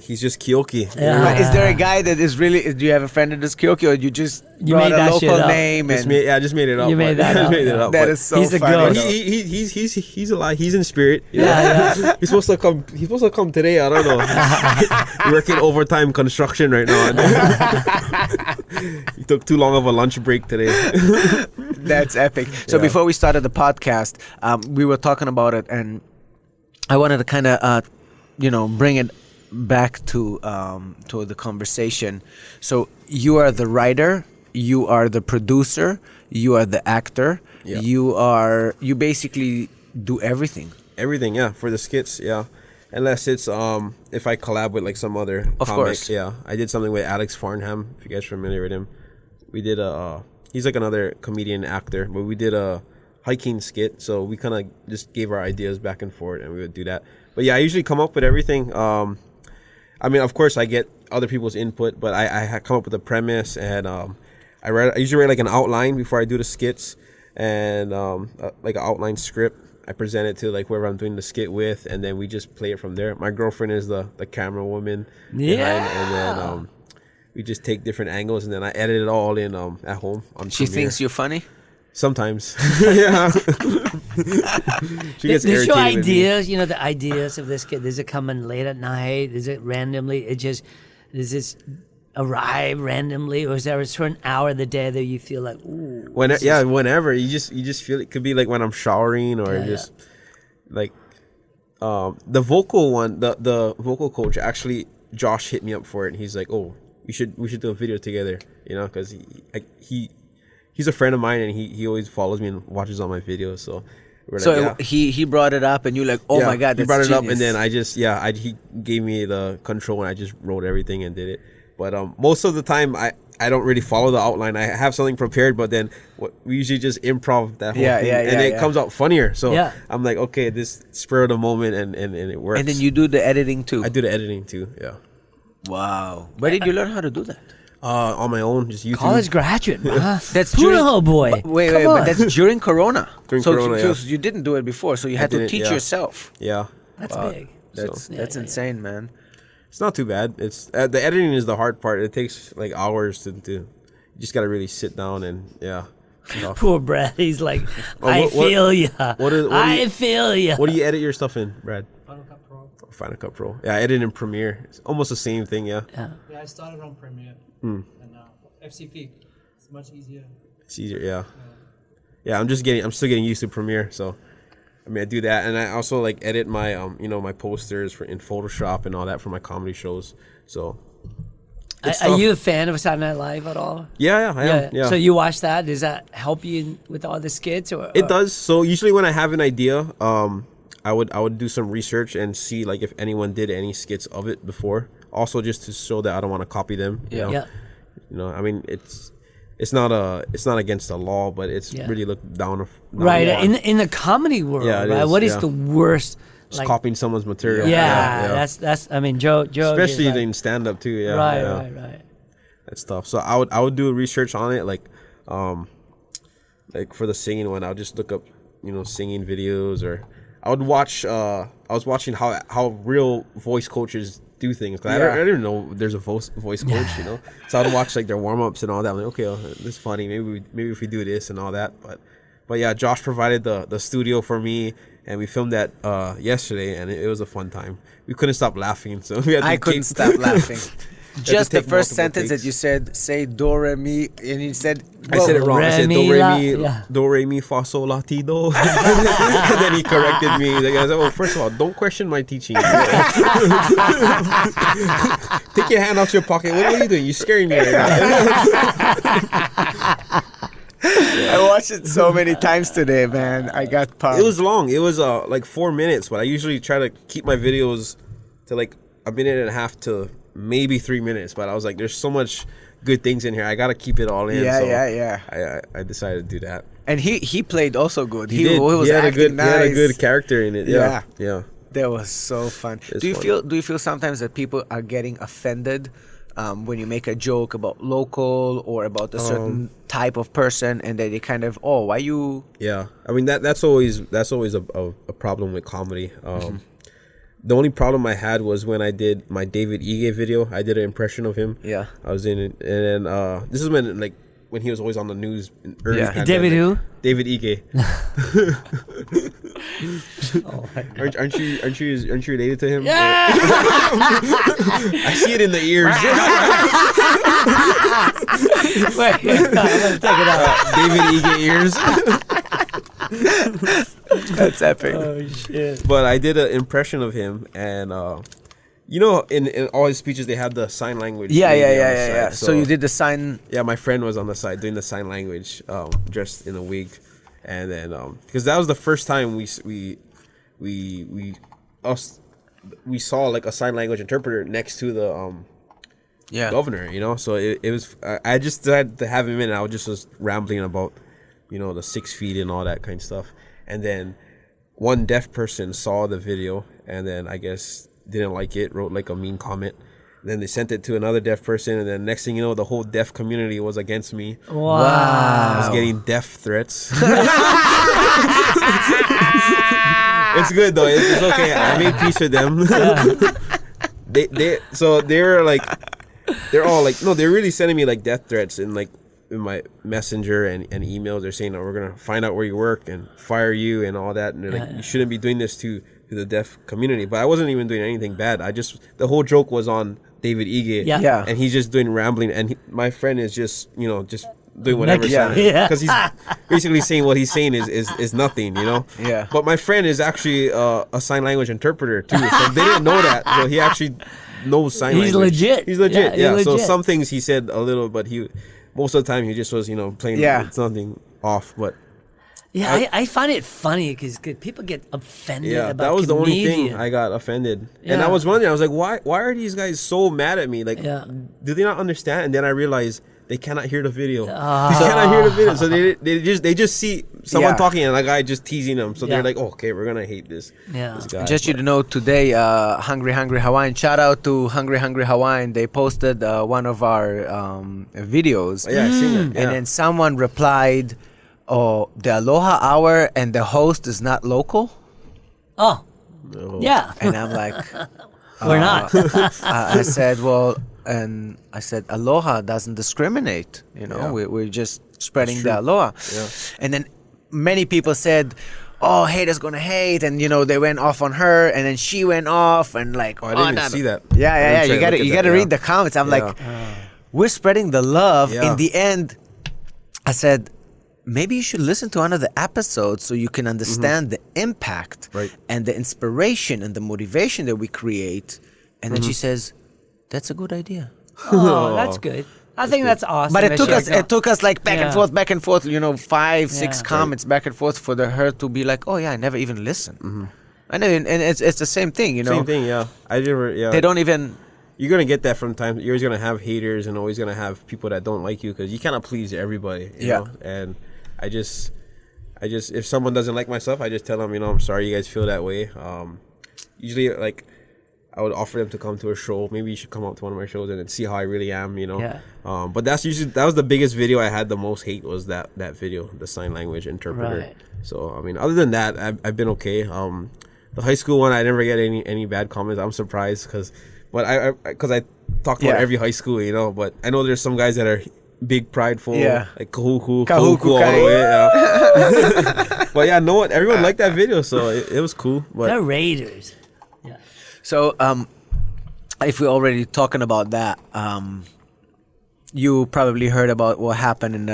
He's just Kyoki. Yeah. Is there a guy that is really? Do you have a friend that is Kyoki, or you just brought a local name? I just made it up. You made that up. That is so he's funny. He's alive. He's in spirit. Yeah. He's supposed to come. He's supposed to come today. I don't know. Working overtime construction right now. He took too long of a lunch break today. That's epic. So before we started the podcast, we were talking about it, and I wanted to kind of. Bring it back to the conversation. So you are the writer, you are the producer, you are the actor. Yeah. You basically do everything. Everything, yeah, for the skits, yeah. Unless it's if I collab with like some other of comic, course. Yeah. I did something with Alex Farnham, if you guys are familiar with him. We did he's like another comedian actor, but we did a hiking skit, so we kind of just gave our ideas back and forth, and we would do that. But yeah, I usually come up with everything. I mean, of course, I get other people's input, but I come up with a premise, and I usually write like an outline before I do the skits, and like an outline script. I present it to like whoever I'm doing the skit with, and then we just play it from there. My girlfriend is the camera woman, and then we just take different angles, and then I edit it all in at home on She Premiere. thinks you're funny? Sometimes. Yeah. She gets There's irritated your with me. ideas, the ideas of this kid. Does it come in late at night? Is it randomly? Does this arrive randomly? Or is there a certain hour of the day that you feel like, ooh? Whenever. You just feel it. Could be like when I'm showering, or like the vocal one, the vocal coach, actually Josh hit me up for it, and he's like, oh, we should do a video together, because he's a friend of mine, and he always follows me and watches all my videos. So he brought it up, and you're like, oh my God, that's he brought it genius. up, and then he gave me the control, and I just wrote everything and did it. But most of the time I don't really follow the outline. I have something prepared, but then we usually just improv that whole thing, and it comes out funnier. So I'm like, okay, this spur of the moment, and it works. And then you do the editing too. I do the editing too. Yeah. Wow. Where did you learn how to do that? On my own, just YouTube. College graduate, huh? That's Puro boy. Wait, but that's during Corona. Corona, so you didn't do it before, so you had to teach yourself. Yeah. That's big. That's insane, man. It's not too bad. It's the editing is the hard part. It takes like hours to do. You just gotta really sit down and Poor Brad. He's like, I feel ya. I feel ya. What do you edit your stuff in, Brad? Final Cut Pro. Final Cut Pro. Yeah, I edit in Premiere. It's almost the same thing. Yeah. Yeah, I started on Premiere. And FCP. It's much easier. It's easier. Yeah. Yeah, I'm still getting used to Premiere. So, I mean, I do that, and I also like edit my my posters in Photoshop and all that for my comedy shows. So. Are you a fan of Saturday Night Live at all? Yeah, I am. Yeah. So you watch that? Does that help you with all the skits? It does. So usually when I have an idea, I would do some research and see like if anyone did any skits of it before. Also, just to show that I don't want to copy them. You know? I mean, it's not against the law, but it's really looked down. Right. On. In the comedy world, it right? is, What is the worst? Just copying someone's material. That's. I mean, Joe. Especially in stand up too. Yeah. Right. That stuff. So I would do research on it, like for the singing one, I would just look up, singing videos, or I would watch. I was watching how real voice coaches do things. I didn't know there's a voice coach, So I'd watch like their warm ups and all that. I'm like, okay, this is funny. Maybe if we do this and all that. But yeah, Josh provided the studio for me, and we filmed that yesterday, and it was a fun time. We couldn't stop laughing, so I couldn't stop laughing. Just the first sentence that you said, say do re mi, and you said, I said it wrong. I said do re mi fa sol la ti do, and then he corrected me. Like, I said, "Oh, first of all, don't question my teaching. Take your hand out your pocket. What are you doing? You're scaring me right now." I watched it so many times today, man. I got pumped. It was long. It was like 4 minutes, but I usually try to keep my videos to like a minute and a half to maybe 3 minutes. But I was like, there's so much good things in here. I gotta keep it all in. Yeah. I decided to do that. And he played also good. He did. Was he had acting He had a nice. good character in it. Yeah. That was so fun. Do you feel sometimes that people are getting offended when you make a joke about local or about a certain type of person, and that they kind of, why you? Yeah, I mean that's always a problem with comedy. The only problem I had was when I did my David Ige video. I did an impression of him. Yeah, I was in it, and then this is when he was always on the news. Early David who? David Ige. Aren't you related to him? Yeah. I see it in the ears. Wait, I'm gonna take it out. David Ige ears. that's epic. Oh shit! But I did an impression of him, and in all his speeches they had the sign language. Yeah. So you did the sign. Yeah, my friend was on the side doing the sign language, dressed in a wig, and then because that was the first time we saw like a sign language interpreter next to the governor. So it was I just decided to have him in. And I was rambling about the 6 feet and all that kind of stuff, and then one deaf person saw the video and then I guess didn't like it, wrote like a mean comment. Then they sent it to another deaf person, and then next thing you know, the whole deaf community was against me. Wow. I was getting deaf threats. It's good though. It's okay. I made peace with them. They're all like, no, they're really sending me like death threats in my messenger and emails. They're saying, we're gonna find out where you work and fire you and all that, and they're like, you shouldn't be doing this to the deaf community. But I wasn't even doing anything bad. The whole joke was on David Ige. Yeah. And he's just doing rambling, and my friend is just doing whatever. Because he's basically saying what he's saying is nothing, Yeah. But my friend is actually a sign language interpreter too, so they didn't know that. So he actually knows sign language. He's legit. Yeah. So some things he said a little, but most of the time he just was playing something off. But yeah, I find it funny because people get offended about that was comedians. the only thing I got offended. Yeah. And I was wondering, I was like, why are these guys so mad at me? Like, do they not understand? And then I realized they cannot hear the video. They cannot hear the video. So they just see someone talking and a guy just teasing them. So they're like, okay, we're gonna hate this guy. Just you to know, today, Hungry Hawaiian, shout out to Hungry Hawaiian. They posted one of our videos. Yeah, I seen that. And then someone replied, the Aloha Hour and the host is not local? Oh. No. Yeah. And I'm like, We're not. I said, Aloha doesn't discriminate. We're just spreading the Aloha. Yeah. And then many people said, haters gonna hate, and they went off on her, and then she went off, and like, I didn't even see that. Yeah. You gotta read the comments. I'm like, we're spreading the love. Yeah. In the end, I said, maybe you should listen to another episode so you can understand the impact and the inspiration and the motivation that we create. And then she says, that's a good idea. Oh, that's good. I think that's awesome. But it took us like back and forth, 5, 6 comments back and forth for her to be like, I never even listened. And it's the same thing, Same thing, yeah. I never, yeah. They don't even you're gonna get that from time. You're always gonna have haters and always gonna have people that don't like you because you cannot please everybody. You know? And I just if someone doesn't like my stuff, I just tell them, I'm sorry you guys feel that way. Usually, like, I would offer them to come to a show. Maybe you should come out to one of my shows and then see how I really am. Yeah. But that was the biggest video I had the most hate was that video, the sign language interpreter. Right. So I mean, other than that, I've been okay. The high school one, I never get any bad comments. I'm surprised because I talk about every high school, but I know there's some guys that are big prideful, like kahuku all the way. Yeah. But yeah, everyone liked that video, so it was cool. But They're Raiders. Yeah. So, if we're already talking about that, you probably heard about what happened in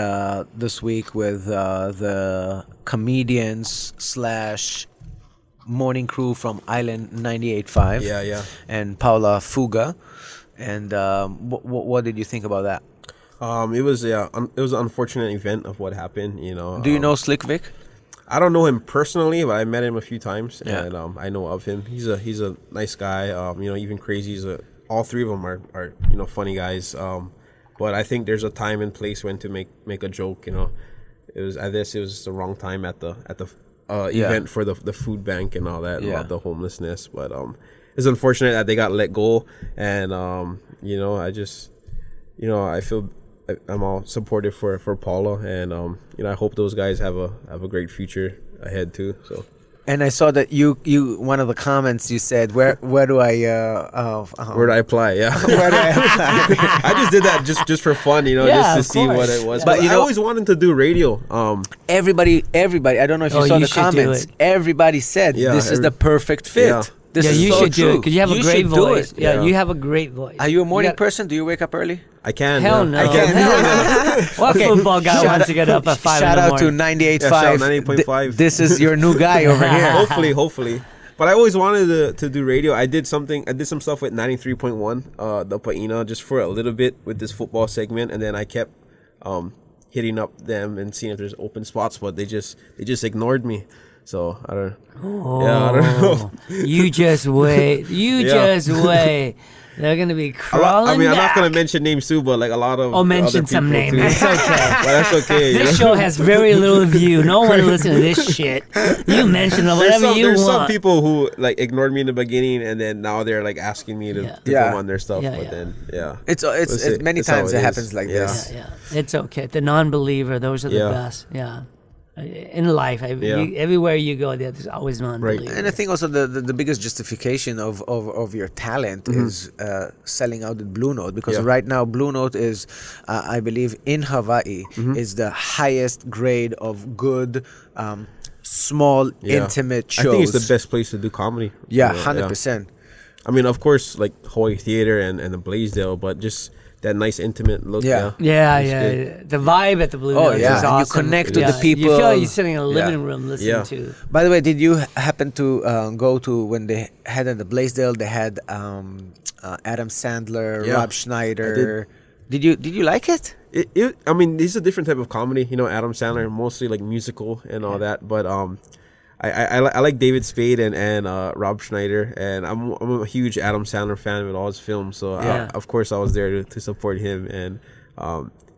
this week with the comedians / morning crew from Island 98.5. Yeah. And Paula Fuga. And what did you think about that? It was an unfortunate event of what happened. Do you know Slick Vic? I don't know him personally, but I met him a few times, Yeah. and I know of him. He's a nice guy. Even Crazy all three of them are funny guys. But I think there's a time and place when to make a joke. It was the wrong time at the event for the food bank and all that, about the homelessness. But it's unfortunate that they got let go, and I feel I'm all supportive for Paula, and I hope those guys have a great future ahead too. So. And I saw that you one of the comments you said, where do I where do I apply? Yeah. where do I apply? I just did that just for fun, just to see what it was. But I always wanted to do radio. Everybody, I don't know if you saw you the should do comments. it. Everybody said this is the perfect fit. Yeah. This is you so should do it true. because you have a You great should do voice. it. Yeah, you have a great voice. Are you a morning got- person? Do you wake up early? I can. Hell yeah. no. I can. Hell no. What football guy wants to get up at 5 Shout in the out to morning? 98.5. shout out 98.5. This is your new guy over here. Hopefully. But I always wanted to do radio. I did some stuff with 93.1, the Paina, just for a little bit with this football segment, and then I kept hitting up them and seeing if there's open spots, but they just ignored me. So I don't know. You just wait. Just wait. They're gonna be crawling. I'm not back. gonna mention names too, but like a lot of mention other some people names. too. That's okay. But that's okay. This show has very little view. No one listens to this shit. You mention whatever you There's want. some people who like ignored me in the beginning, and then now they're like asking me to come on their stuff. Yeah, but yeah. then It's many It's how times it it is. happens like Yeah. this. Yeah, it's okay. The non-believer, those are the best. Yeah, in life, everywhere you go, there's always non-believer. And I think also the biggest justification of your talent is selling out at Blue Note, because right now Blue Note is, I believe, in Hawaii is the highest grade of good, small, intimate shows. I think it's the best place to do comedy. Yeah, 100%. I mean, of course, like Hawaii Theater and the Blaisdell, but just that nice intimate look. Yeah. Yeah. The vibe at the Blue Oh, Note yeah. is And you awesome. connect with the You feel people. like you're sitting in a living room listening to. By the way, did you happen to go to when they had at the Blaisdell? They had Adam Sandler, Yeah, Rob Schneider. Did you like it? I mean, this is a different type of comedy. Adam Sandler, mostly like musical and all that. But I like David Spade and Rob Schneider, and I'm a huge Adam Sandler fan with all his films. So of course I was there to support him, and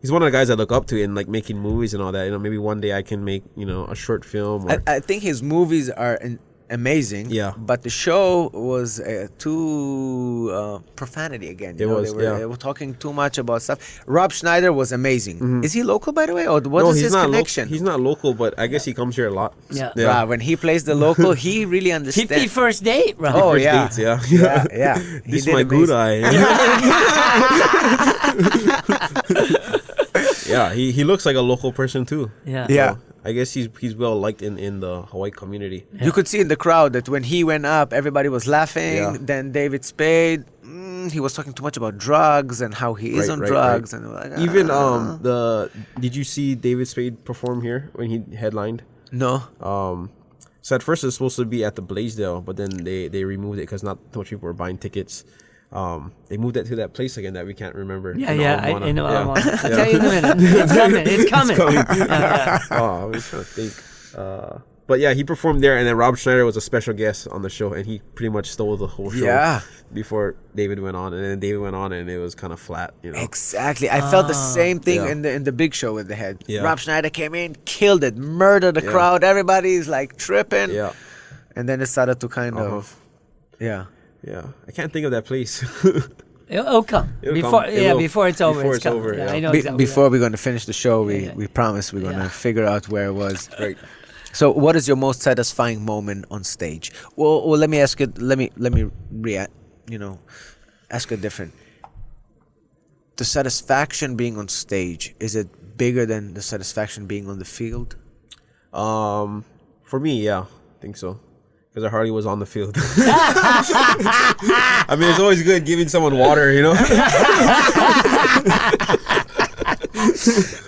he's one of the guys I look up to in like making movies and all that. Maybe one day I can make a short film. Or, I think his movies are amazing. Yeah. But the show was too profanity again. It was, They were talking too much about stuff. Rob Schneider was amazing. Is he local, by the way, or what no, is he's his not connection? He's not local, but I guess he comes here a lot. Yeah. Wow, when he plays the local, he really understands. 51st date, right? Oh, First yeah. dates, yeah. Yeah. He This is did my good amazing. eye. Yeah, he looks like a local person too. Yeah. Yeah. I guess he's well liked in the Hawaii community. You could see in the crowd that when he went up, everybody was laughing. Yeah. Then David Spade, he was talking too much about drugs and how he is on drugs. And like, Even did you see David Spade perform here when he headlined? No. So at first it was supposed to be at the Blaisdell, but then they removed it because not too much people were buying tickets. They moved it to that place again that we can't remember. Yeah, in I Alabama. know. I'll tell you in a minute. It's coming. Oh, I was trying to think. But yeah, he performed there, and then Rob Schneider was a special guest on the show, and he pretty much stole the whole show. Yeah. Before David went on, and then David went on, and it was kind of flat. Exactly. I felt the same thing in the big show with the head. Yeah. Rob Schneider came in, killed it, murdered the crowd. Everybody's like tripping. Yeah. And then it started to kind of, Yeah. I can't think of that place. It'll come. Before it's over. Before It's it's coming. over, Yeah, yeah. I know exactly. Before we're going to finish the show, we Yeah. promised we're going to figure out where it was. Right. So, what is your most satisfying moment on stage? Well, let me ask it. Let me ask it different. The satisfaction being on stage, is it bigger than the satisfaction being on the field? For me, yeah, I think so. Because I hardly was on the field. I mean, it's always good giving someone water,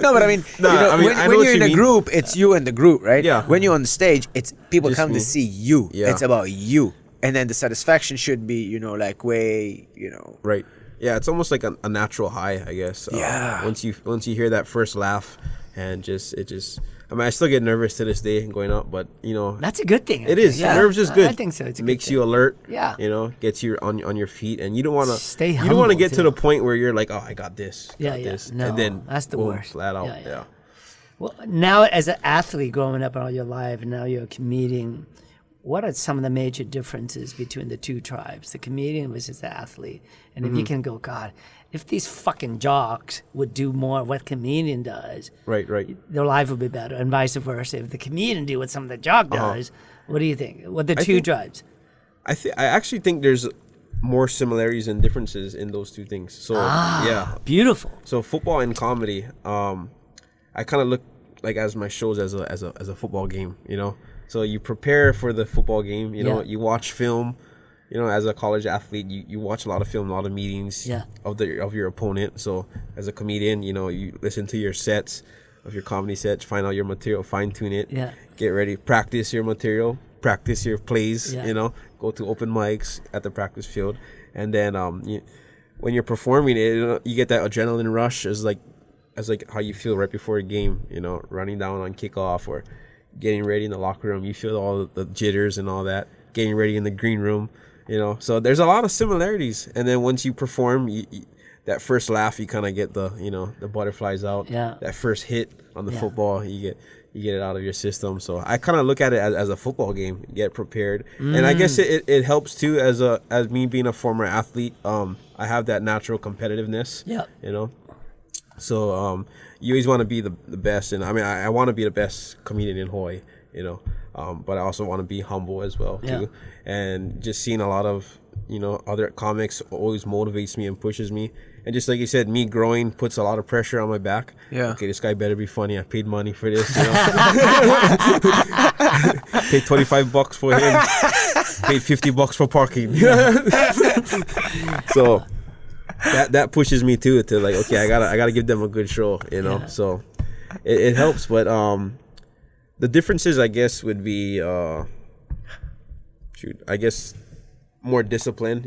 No, but I mean, when you're in a group, it's you and the group, right? Yeah. When you're on the stage, it's people Just come me. to see you. Yeah. It's about you, and then the satisfaction should be, Right. Yeah, it's almost like a natural high, I guess. Yeah. Once you hear that first laugh, and I mean, I still get nervous to this day going up, but That's a good thing. it is. Yeah. Nerves is good. I think so. It's a good makes thing. you alert. Yeah. Gets you on your feet, and you don't want to Stay You don't want to humble, get to too. the point where you're like, oh, I got this. Yeah, got yeah. this. No, and then that's the boom, worst. Flat out. Yeah, Yeah. yeah. Well, now as an athlete growing up all your life, and now you're a comedian, what are some of the major differences between the two tribes, the comedian versus the athlete? And if you can go, God, if these fucking jocks would do more of what comedian does, Right. their life would be better, and vice versa. If the comedian do what some of the jock does, what do you think? What the two think- tribes? I actually think there's more similarities and differences in those two things. So yeah. Beautiful. So football and comedy, I kind of look like as my shows as a football game, So you prepare for the football game, Yeah. You watch film, as a college athlete, you watch a lot of film, a lot of meetings Yeah. of your opponent. So as a comedian, you listen to your sets of your comedy sets, find out your material, fine tune it, Yeah. get ready, practice your material, practice your plays, Yeah. Go to open mics at the practice field, and then when you're performing it, you get that adrenaline rush as like how you feel right before a game, running down on kickoff or getting ready in the locker room. You feel all the jitters and all that, getting ready in the green room, So there's a lot of similarities. And then once you perform, that first laugh, you kind of get the butterflies out. Yeah. That first hit on the Yeah. football, you get it out of your system. So I kind of look at it as a football game. Get prepared, and I guess it helps too as me being a former athlete. I have that natural competitiveness. Yeah. So you always want to be the best, and I mean I want to be the best comedian in Hawaii, but I also want to be humble as well too. Yeah. And just seeing a lot of other comics always motivates me and pushes me. And just like you said, me growing puts a lot of pressure on my back. Yeah. Okay, this guy better be funny. I paid money for this. Paid $25 for him. Paid $50 for parking. So that pushes me too to like, okay, I gotta give them a good show. Yeah. So it helps. But the differences, I guess, would be I guess more discipline,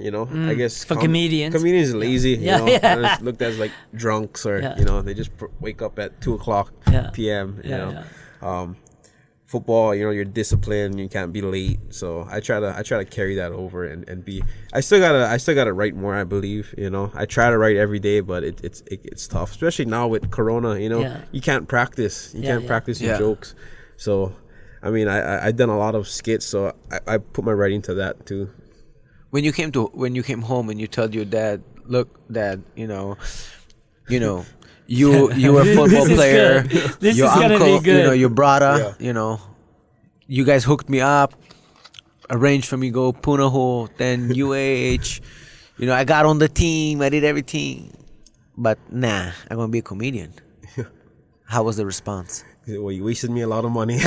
I guess For comedians lazy, Yeah. and it's looked as like drunks or Yeah. they just wake up at 2:00 Yeah. p.m. Yeah, Football, you're disciplined, you can't be late, so I try to carry that over and be. I still gotta write more, I believe. I try to write every day, but it's tough, especially now with Corona. Yeah. You can't practice, practice your Yeah. jokes. So I mean, I've done a lot of skits, so I put my writing to that too. When you came home and you told your dad, look, Dad, you were a football This is player. good. This your is gonna uncle, be good. your brother, you guys hooked me up, arranged for me to go Punaho, then UH. I got on the team, I did everything, but nah, I'm gonna be a comedian. How was the response? Well, you wasted me a lot of money.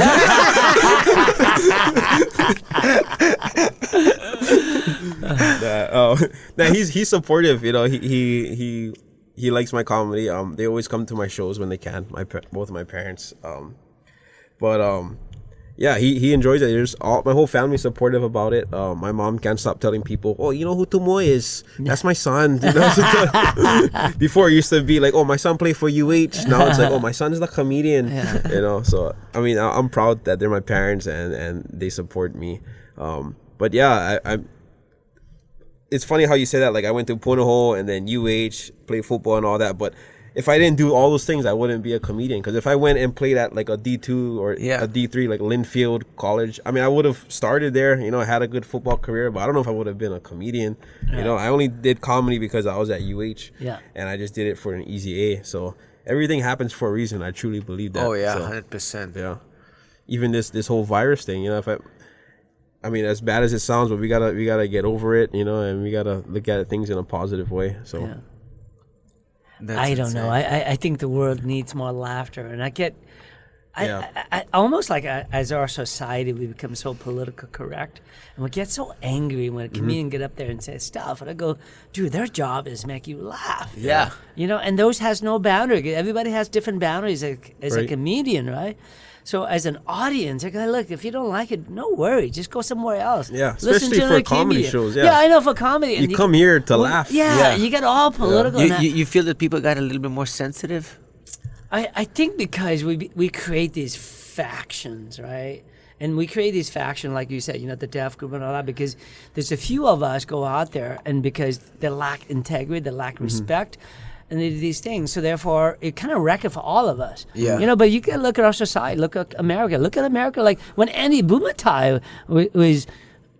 He's supportive. He likes my comedy. They always come to my shows when they can. Both of my parents. But yeah, he enjoys it. There's my whole family supportive about it. My mom can't stop telling people, "Oh, you know who Tumua is? That's my son." You know? Before it used to be like, "Oh, my son played for UH." Now it's like, "Oh, my son's the comedian." Yeah. You know, so I mean, I'm proud that they're my parents and they support me. But yeah, I'm. It's funny how you say that. Like I went to Punahou and then UH, played football and all that, but if I didn't do all those things, I wouldn't be a comedian. Because if I went and played at like a D2 or a D3, like Linfield College, I mean, I would have started there. You know, I had a good football career, but I don't know if I would have been a comedian. Yeah. You know, I only did comedy because I was at UH. Yeah. And I just did it for an easy A. So everything happens for a reason. I truly believe that. Oh yeah, so, 100%. Yeah. Even this whole virus thing, you know, I mean, as bad as it sounds, but we gotta get over it, you know, and we gotta look at things in a positive way. So. Yeah. I don't know. I think the world needs more laughter, and I almost like as our society we become so political correct, and we get so angry when a comedian get up there and say stuff, and I go, dude, their job is make you laugh. Yeah. You know, and those has no boundary. Everybody has different boundaries as a comedian, right? So as an audience, I go, look, if you don't like it, no worry. Just go somewhere else. Yeah, listen especially to for comedy shows. Yeah, I know, for comedy. You come here to laugh. Yeah, you get all political. You feel that people got a little bit more sensitive? I think because we create these factions, right? And we create these factions, like you said, you know, the deaf group and all that, because there's a few of us go out there, and because they lack integrity, they lack respect, and they do these things. So therefore, it kind of wreck it for all of us. Yeah. You know, but you can look at our society, look at America. Look at America, like when Andy Bumatai was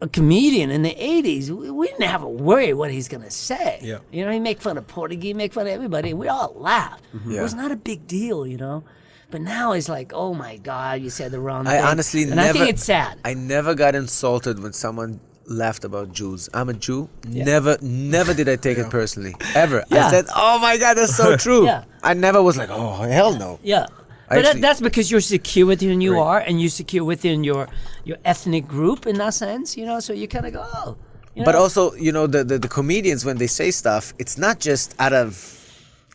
a comedian in the 80s, we didn't have to worry what he's going to say. Yeah. You know, he make fun of Portuguese, make fun of everybody, and we all laughed. It was not a big deal, you know. But now it's like, oh my God, you said the wrong thing. I honestly I think it's sad. I never got insulted when someone laughed about Jews. I'm a Jew. Never did I take it personally. Ever. I said, oh my God, that's so true. I never was like, oh, hell no. Yeah. But that's because you're secure within who you are, and you're secure within your ethnic group in that sense, you know, so you kind of go, oh. You know? But also, you know, the comedians, when they say stuff, it's not just out of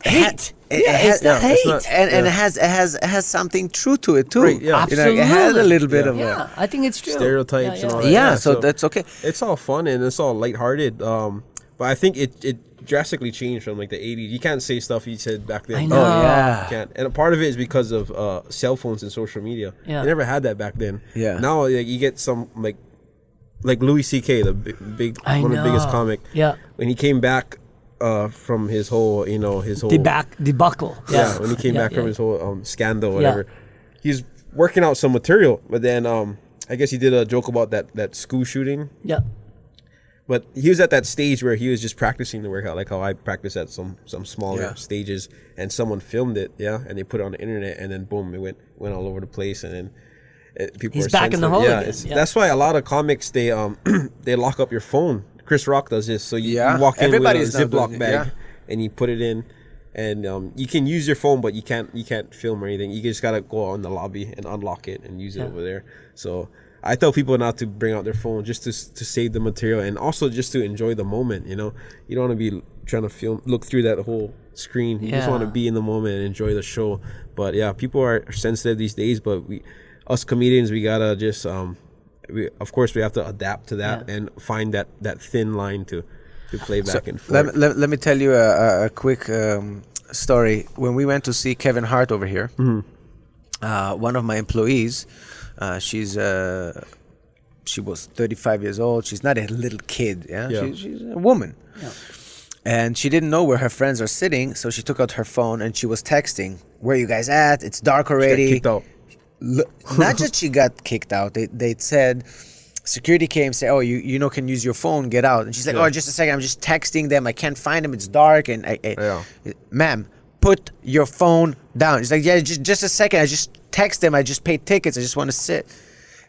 hate. It's not hate. And it has something true to it too. Right, yeah. Absolutely. You know, it has a little bit of I think it's true. Stereotypes and all that. Yeah, so that's okay. It's all fun and it's all lighthearted. But I think it drastically changed from like the 80s. You can't say stuff you said back then. I know. Oh, yeah. You can't. And a part of it is because of cell phones and social media. Yeah. They never had that back then. Yeah. Now like, you get some like Louis C.K., the big one of the biggest comic. Yeah. When he came back from his whole, you know, debacle. Yeah, when he came back from his whole scandal or whatever. He's working out some material, but then I guess he did a joke about that school shooting. Yeah. But he was at that stage where he was just practicing the workout, like how I practice at some smaller stages, and someone filmed it, and they put it on the internet, and then boom, it went all over the place, and then people. He's back in the hole again. That's why a lot of comics they lock up your phone. Chris Rock does this, so you walk in with a Ziploc bag and you put it in, and you can use your phone, but you can't film or anything. You just gotta go on the lobby and unlock it and use it over there. So I tell people not to bring out their phone, just to save the material, and also just to enjoy the moment. You know, you don't want to be trying to look through that whole screen. You just want to be in the moment and enjoy the show. But yeah, people are sensitive these days, but us comedians, we gotta just of course we have to adapt to that and find that thin line to play back and forth. Let me tell you a quick story. When we went to see Kevin Hart over here, one of my employees, she was 35 years old. She's not a little kid. She's a woman. And she didn't know where her friends are sitting, so she took out her phone and she was texting, "Where you guys at? It's dark already." She got kicked out. Not just she got kicked out. They said security came, say, "Oh, you know, can use your phone, get out." And she's like, "Oh, just a second, I'm just texting them. I can't find them. It's dark." And ma'am, put your phone down. She's like, "Yeah, just a second. I just text them. I just paid tickets. I just want to sit."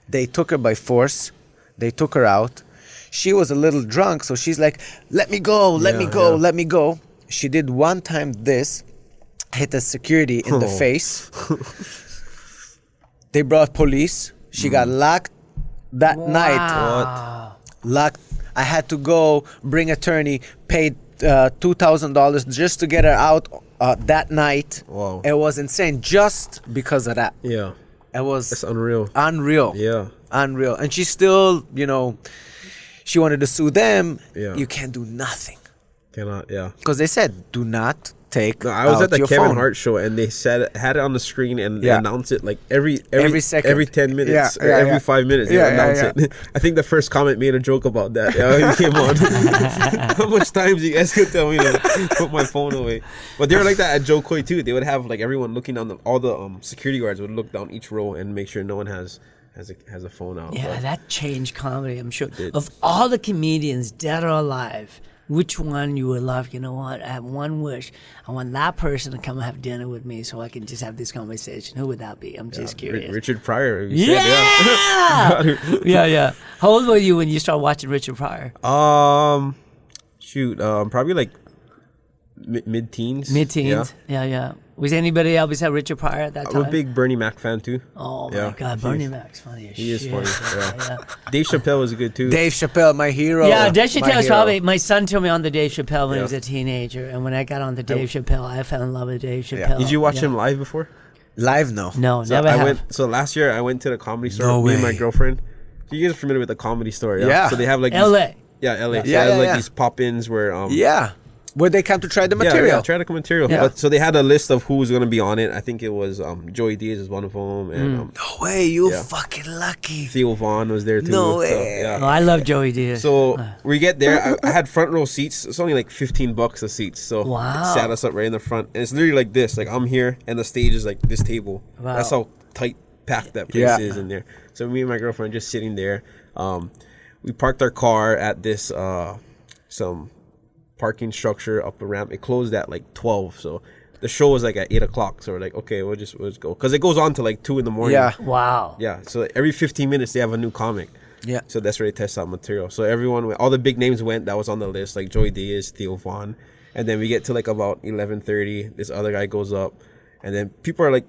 They took her by force. They took her out. She was a little drunk, so she's like, "Let me go, let me go, let me go." She did one time this, hit the security in the face. They brought police. She got locked that night. Locked. I had to go bring attorney, paid $2,000 just to get her out that night. Wow. It was insane just because of that. Yeah. It was That's unreal. unreal. Yeah. Unreal. And she still, she wanted to sue them. Yeah. You can't do nothing. Cannot. Yeah. Because they said, do not take No, I was out at the your Kevin phone. Hart show, and they had it on the screen, and they Yeah. announced it like every second. every 10 minutes, Yeah, or yeah, every yeah. 5 minutes. They Yeah, announce yeah, it. I think the first comment made a joke about that. Yeah, he came on. How much times you guys could tell me to put my phone away? But they were like that at Joe Coy too. They would have like everyone looking down all the security guards would look down each row and make sure no one has a phone out. Yeah, But that changed comedy, I'm sure. did. Of all the comedians, dead or alive, which one you would love? You know what? I have one wish. I want that person to come and have dinner with me so I can just have this conversation. Who would that be? I'm just curious. Richard Pryor. You said, Yeah! yeah. How old were you when you started watching Richard Pryor? Probably like mid-teens. Mid-teens? Yeah. Was anybody else besides Richard Pryor at that I'm time? a big Bernie Mac fan too. Oh, Yeah. my God. Bernie Mac's funny as He is shit. funny. Yeah. Dave Chappelle was good too. Dave Chappelle, my hero. Yeah, Dave My Chappelle is hero. probably, my son told me on the Dave Chappelle when he Yeah. was a teenager. And when I got on the Dave Chappelle, I fell in love with Dave Chappelle. Did you watch Yeah. him live before? Live, no. No, So never have. So last year I went to the Comedy Store. No Me and my way. girlfriend. You guys are familiar with the Comedy Store? Yeah. So they have like these- L.A. Yeah, LA. So Yeah, they have yeah, yeah. these pop-ins where Yeah. Where they come to try the material. Yeah, try to come material. Yeah. But so they had a list of who was gonna be on it. I think it was Joey Diaz is one of them, and No way, you Yeah. fucking lucky. Theo Vaughn was there too. No So, way. Oh, yeah. I love Joey Diaz. So we get there. I had front row seats. It's only like $15 a seat. So Wow. it sat us up right in the front, and it's literally like this. Like I'm here, and the stage is like this table. Wow. That's how tight packed that place Yeah. is in there. So me and my girlfriend just sitting there. We parked our car at this some parking structure up the ramp. It closed at like 12. So the show was like at 8 o'clock. So we're like, okay, we'll just go, because it goes on to like 2 in the morning. Yeah. Wow. Yeah. So every 15 minutes they have a new comic. Yeah. So that's where they test out material. So everyone, all the big names went. That was on the list, like Joey Diaz, Theo Vaughn, and then we get to like about 11:30. This other guy goes up, and then people are like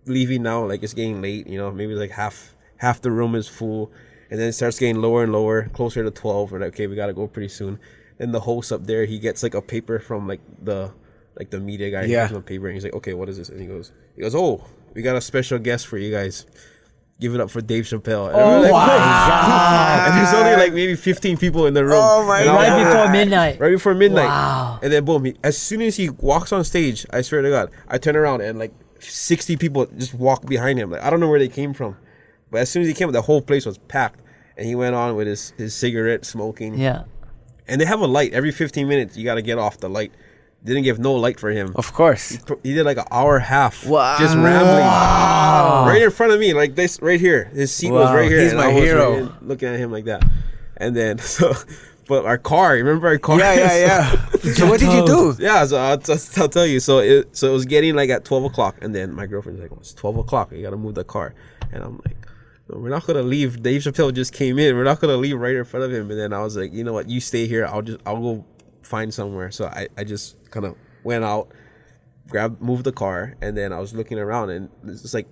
leaving now. Like it's getting late. Maybe like half the room is full, and then it starts getting lower and lower, closer to 12. We're like, okay, we gotta go pretty soon. Then the host up there, he gets like a paper from like the media guy. He Yeah. gives him a paper, and he's like, okay, what is this? And he goes, oh, we got a special guest for you guys. Give it up for Dave Chappelle. And Oh, we're like, wow. and there's only like maybe 15 people in the room. Oh, my And I was Right like, before midnight. Right before midnight. Wow. And then boom, as soon as he walks on stage, I swear to God, I turn around and like 60 people just walk behind him. Like I don't know where they came from. But as soon as he came, the whole place was packed. And he went on with his cigarette smoking. Yeah. And they have a light. Every 15 minutes, you got to get off the light. Didn't give no light for him. Of course. He did like an hour and a half. Wow. Just rambling. Right in front of me, like this, right here. His seat was Wow. right here. He's and my I was hero. right in, looking at him like that. And then, but our car, remember our car? Yeah. So what did you do? Yeah, so I'll tell you. So it was getting like at 12 o'clock. And then my girlfriend's like, well, it's 12 o'clock. You got to move the car. And I'm like, no, we're not going to leave. Dave Chappelle just came in. We're not going to leave right in front of him. And then I was like, you know what? You stay here. I'll go find somewhere. So I just kind of went out, moved the car, and then I was looking around, and it's like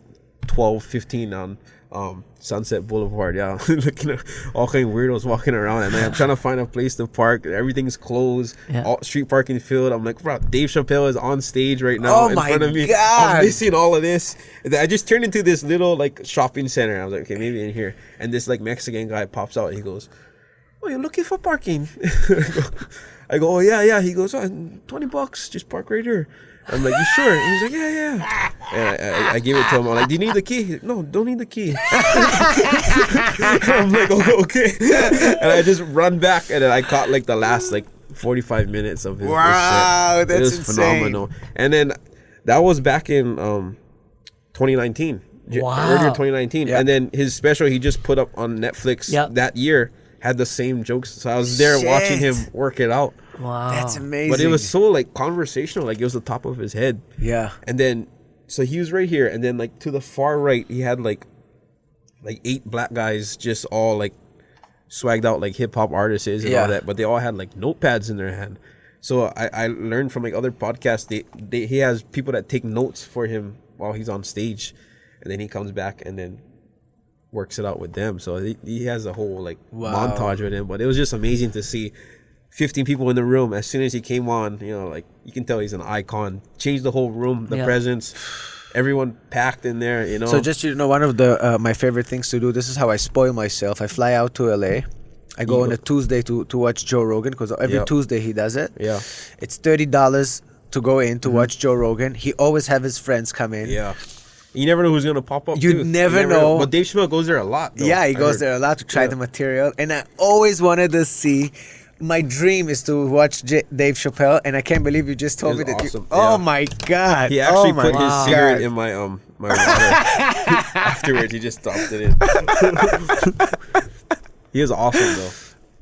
12:15 on Sunset Boulevard. Yeah, looking at all kind of weirdos walking around, and I'm trying to find a place to park. Everything's closed. Yeah. All street parking filled. I'm like, bro, Dave Chappelle is on stage right now Oh in my front of me. God. I'm missing all of this. And then I just turned into this little like shopping center. I was like, okay, maybe in here. And this like Mexican guy pops out. And he goes, "Oh, you're looking for parking?" I go, "Oh yeah." He goes, $20, just park right here. I'm like, "You sure?" And he's like, "Yeah." And I gave it to him. I'm like, "Do you need the key?" He's like, "No, don't need the key." I'm like, "Oh, okay." And I just run back, and then I caught like the last like 45 minutes of his Wow, set. that's It was insane. phenomenal. And then that was back in 2019. Wow. Earlier 2019. Yeah. And then his special he just put up on Netflix Yep. that year had the same jokes. So I was there watching him Shit. work it out. Wow. That's amazing. But it was so like conversational, like it was the top of his head. Yeah. And then so he was right here, and then like to the far right he had like 8 black guys just all like swagged out like hip hop artists and Yeah. all that, but they all had like notepads in their hand. So I learned from like other podcasts he has people that take notes for him while he's on stage, and then he comes back and then works it out with them. So he has a whole like Wow. montage with him. But it was just amazing to see 15 people in the room. As soon as he came on, like you can tell he's an icon. Changed the whole room, the Yeah. presence. everyone packed in there. You know. So just one of the my favorite things to do. This is how I spoil myself. I fly out to LA. I go on a Tuesday to watch Joe Rogan because every Tuesday he does it. Yeah. It's $30 to go in to watch Joe Rogan. He always have his friends come in. Yeah. You never know who's gonna pop up. You never know. But Dave Chappelle goes there a lot. Though, Yeah, he goes there a lot to try the material. And I always wanted to see. My dream is to watch Dave Chappelle, and I can't believe you just told me that. Awesome. Oh my God! He actually my put his God. cigarette in my my water. Afterwards, he just dropped it in. He was awesome though.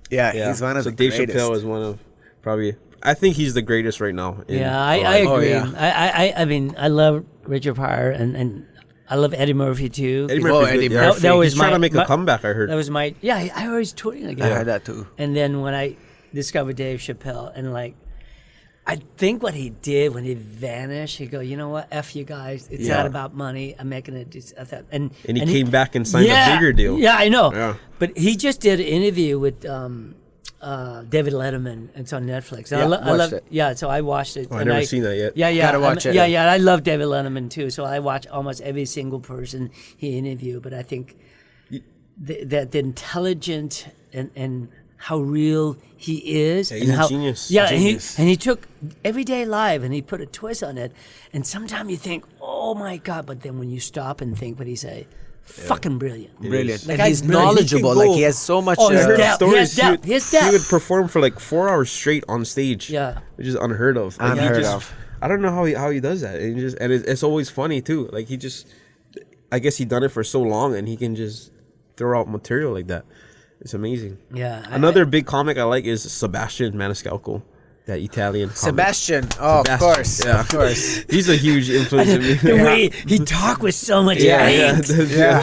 Yeah, he's one of the Dave greatest. Chappelle is one of probably. I think he's the greatest right now. I agree. yeah. I mean, I love Richard Pryor and I love Eddie Murphy too. Eddie Eddie Murphy. Murphy. That was He's trying to make a my- comeback. I heard. That was my I always touring again. I heard that too. And then when I discovered Dave Chappelle and like, I think what he did when he vanished, he go, you know what, F you guys, it's not about money. I'm making it. And he came back and signed a bigger deal. Yeah, I know. Yeah. But he just did an interview with David Letterman. It's on Netflix. And Yeah, I love watched it. Yeah, so I watched it. I've and never seen that yet. Yeah, Gotta watch it. Yeah, I love David Letterman too. So I watch almost every single person he interviewed. But I think that the intelligent and how real he is. Yeah, he's and a how, genius. Yeah, Genius. and he took everyday life and he put a twist on it. And sometimes you think, oh my God, but then when you stop and think what he say, fucking brilliant. Brilliant. Like, And I he's brilliant. knowledgeable. He can Like go- he has so much. Oh, his heard depth. stories. He has depth. He would perform for like 4 hours straight on stage. Yeah. which is unheard of. Like, he Unheard just- of. I don't know how he does that. And, it's always funny too. Like he just, I guess he done it for so long, and he can just throw out material like that. It's amazing. Yeah. Another big comic I like is Sebastian Maniscalco, that Italian comic. Sebastian. Oh, Sebastian, of course. yeah. Of course. He's a huge influence in me. The way he talked with so much angst. Yeah.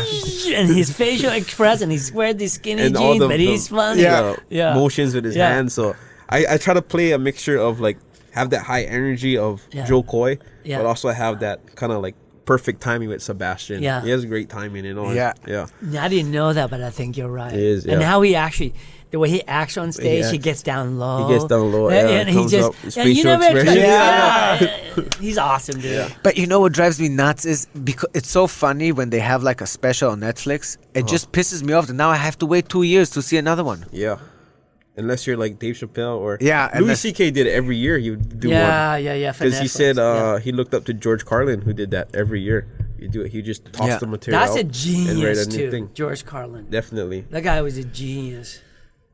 And his facial expression, he's wearing these skinny And all jeans, the- but he's the- funny. the Yeah. motions with his Yeah. hands. So I try to play a mixture of like have that high energy of Yeah. Joe Coy, Yeah. but also have that kind of like perfect timing with Sebastian. Yeah. He has great timing, Yeah. Yeah. I didn't know that, but I think you're right. He is, And yeah. how he actually, the way he acts on stage, he acts- gets down low. He gets down low, And, yeah, and he comes just, up, his and you facial never expect, expression. yeah. He's awesome, dude. But you know what drives me nuts is because it's so funny when they have like a special on Netflix. It just pisses me off that now I have to wait 2 years to see another one. Yeah. Unless you're like Dave Chappelle or Yeah, Louis unless- C.K. did it every year. He would do Yeah, one. yeah. For Because he Netflix, said yeah. he looked up to George Carlin, who did that every year. You do it. He just tossed Yeah. the material That's out a and write genius, a new too. thing. George Carlin. Definitely. That guy was a genius.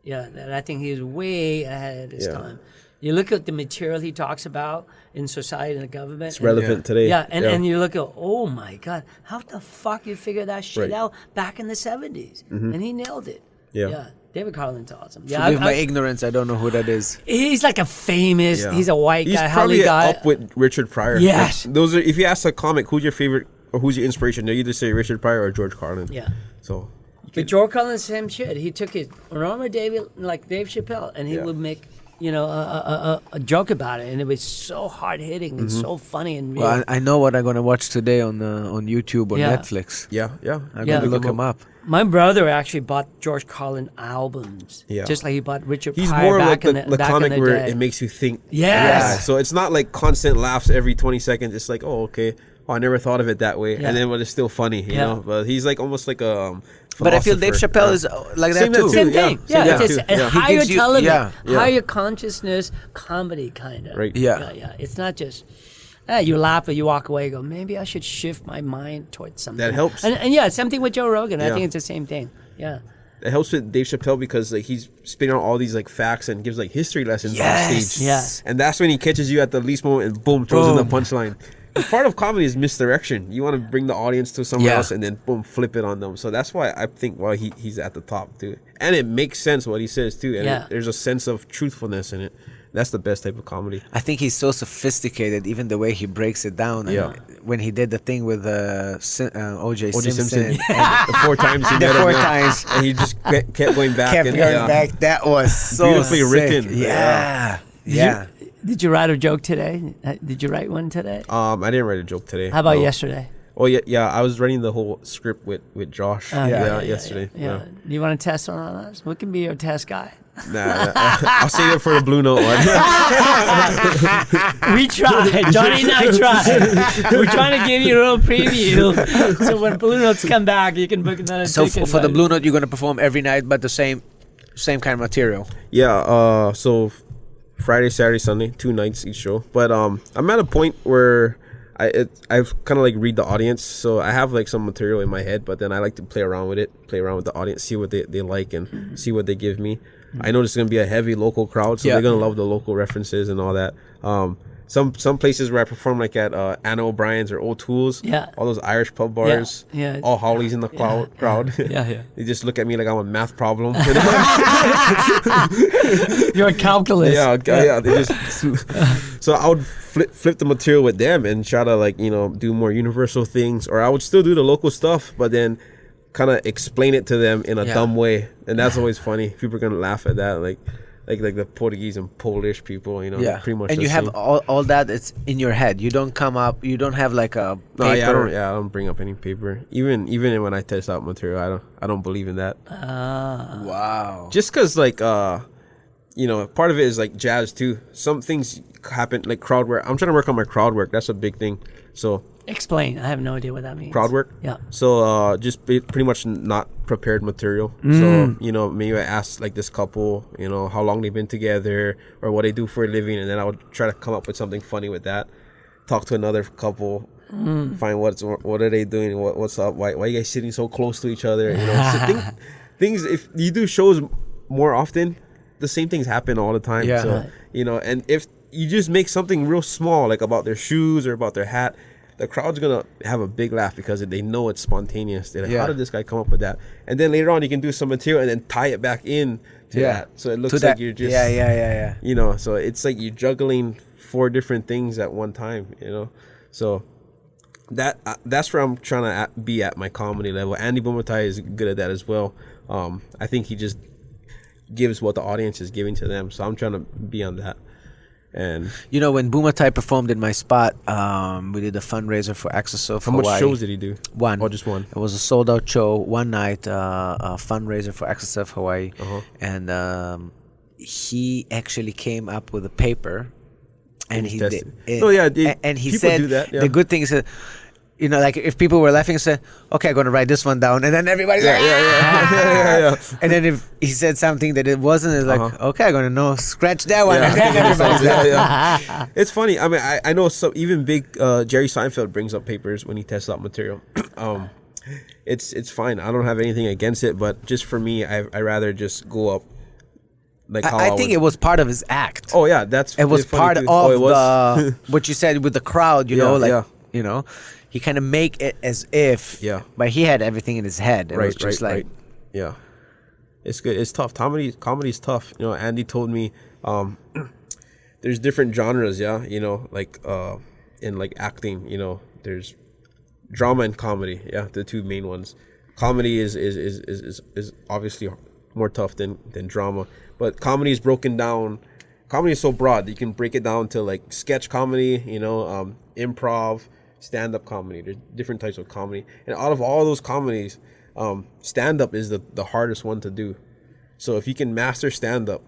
Yeah, and I think he's way ahead of his Yeah. time. You look at the material he talks about in society and the government. It's relevant today. Yeah, and you look at, oh my God, how the fuck you figure that shit Right. out back in the 70s? And he nailed it. Yeah. David Carlin's awesome. Yeah, Forgive my ignorance. I don't know who that is. he's like a famous, Yeah. he's a white He's guy, probably Holly guy. up with Richard Pryor. Yes. Like, those are. If you ask a comic, who's your favorite or who's your inspiration, they either say Richard Pryor or George Carlin. Yeah. So. But George Carlin, same shit. He took his normal David, like Dave Chappelle, and he Yeah. would make, a joke about it, and it was so hard hitting and Mm-hmm. so funny and real. Well, I know what I'm gonna watch today on YouTube or Yeah. Netflix. Yeah. I'm Yeah. gonna look him up. My brother actually bought George Carlin albums, Yeah. just like he bought Richard He's Pryor more back like in the back in comic the where day. it makes you think. Yes. Yeah. So it's not like constant laughs every 20 seconds. It's like, oh, okay. Oh, I never thought of it that way. Yeah. And then, but it's still funny, you Yeah. know. But he's like almost like a. But I feel Dave philosopher. Chappelle Yeah. is like Same that too. that Same too, yeah. thing. Same Yeah, that it's too, a yeah. He higher gives you- television, yeah, yeah. higher consciousness comedy kind of. Right. Yeah. Yeah. It's not just. You laugh or you walk away and go, maybe I should shift my mind towards something. That helps. And yeah, something with Joe Rogan. I Yeah. think it's the same thing. Yeah. It helps with Dave Chappelle because like he's spitting out all these like facts and gives like history lessons on Yes. stage. Yeah. And that's when he catches you at the least moment and boom, throws in the punchline. Part of comedy is misdirection. You want to bring the audience to somewhere Yeah. else and then boom, flip it on them. So that's why I think he's at the top too. And it makes sense what he says too. And Yeah. there's a sense of truthfulness in it. That's the best type of comedy. I think he's so sophisticated, even the way he breaks it down. And Yeah. when he did the thing with O.J. O.J. Simpson, Simpson. The 4 times he The met him, 4 yeah. times. And he just kept going back. kept and, going yeah. back. That was so Beautifully sick. written. Yeah, yeah. Did you write a joke today? Did you write one today? I didn't write a joke today. How about No. yesterday? Oh yeah. I was writing the whole script with Josh. Yesterday. Yeah. You want to test one on us? What can be your test guy? Nah, I'll save it for the Blue Note one. We tried. Johnny and I tried. We're trying to give you a little preview. So when Blue Notes come back, you can book another So ticket. for the Blue Note, you're going to perform every night, but the same kind of material. Yeah. So Friday, Saturday, Sunday, 2 nights each show. But I'm at a point where I've kind of like read the audience, so I have like some material in my head, but then I like to play around with the audience, see what they like and see what they give me. I know this is gonna be a heavy local crowd, so they're gonna love the local references and all that. Some places where I perform, like at Anna O'Brien's or O'Toole's, all those Irish pub bars, all Holly's in the crowd. They just look at me like I'm a math problem. You're a calculus. They just so I would flip the material with them and try to like do more universal things, or I would still do the local stuff, but then kind of explain it to them in a dumb way, and that's always funny. People are gonna laugh at that, like the Portuguese and Polish people, pretty much. And you have all that. It's in your head. You don't come up. You don't have like a paper. I don't bring up any paper. Even when I test out material, I don't believe in that. Wow. Just because like part of it is like jazz too. Some things happen like crowd work. I'm trying to work on my crowd work. That's a big thing. So. Explain. I have no idea what that means. Crowd work? Yeah. So just pretty much not prepared material. So, maybe I ask like this couple, how long they've been together or what they do for a living. And then I would try to come up with something funny with that. Talk to another couple, find what are they doing? What's up? Why are you guys sitting so close to each other? So things, if you do shows more often, the same things happen all the time. Yeah. So, and if you just make something real small, like about their shoes or about their hat, the crowd's gonna have a big laugh because they know it's spontaneous. They're like, how did this guy come up with that? And then later on, you can do some material and then tie it back in to that. So it looks like you're just so it's like you're juggling 4 different things at one time. So that's where I'm trying to be at my comedy level. Andy Bumatai is good at that as well. I think he just gives what the audience is giving to them. So I'm trying to be on that. And when Bumatai performed in my spot, we did a fundraiser for Access of how Hawaii. much shows did he do? One. Or just one? It was a sold out show, one night, a fundraiser for Access of Hawaii. And he actually came up with a paper, and he did. And he people said do that, the good thing is that, like if people were laughing, say, okay, I'm going to write this one down. And then everybody's like, And then if he said something that it wasn't, it's like, okay, I'm going to scratch that one. And then everybody's like, It's funny. I mean, I know some even big Jerry Seinfeld brings up papers when he tests out material. It's fine. I don't have anything against it, but just for me, I rather just go up. Like how I think it was part of his act. Oh yeah, it was part of the what you said with the crowd. He kind of make it as if, but he had everything in his head. It was just like, yeah, it's good. It's tough. Comedy's tough. Andy told me, there's different genres. Like in like acting. There's drama and comedy. Yeah, the 2 main ones. Comedy is obviously more tough than drama, but comedy is broken down. Comedy is so broad. You can break it down to like sketch comedy. Improv. Stand-up comedy. There's different types of comedy, and out of all those comedies, stand-up is the hardest one to do. So if you can master stand-up,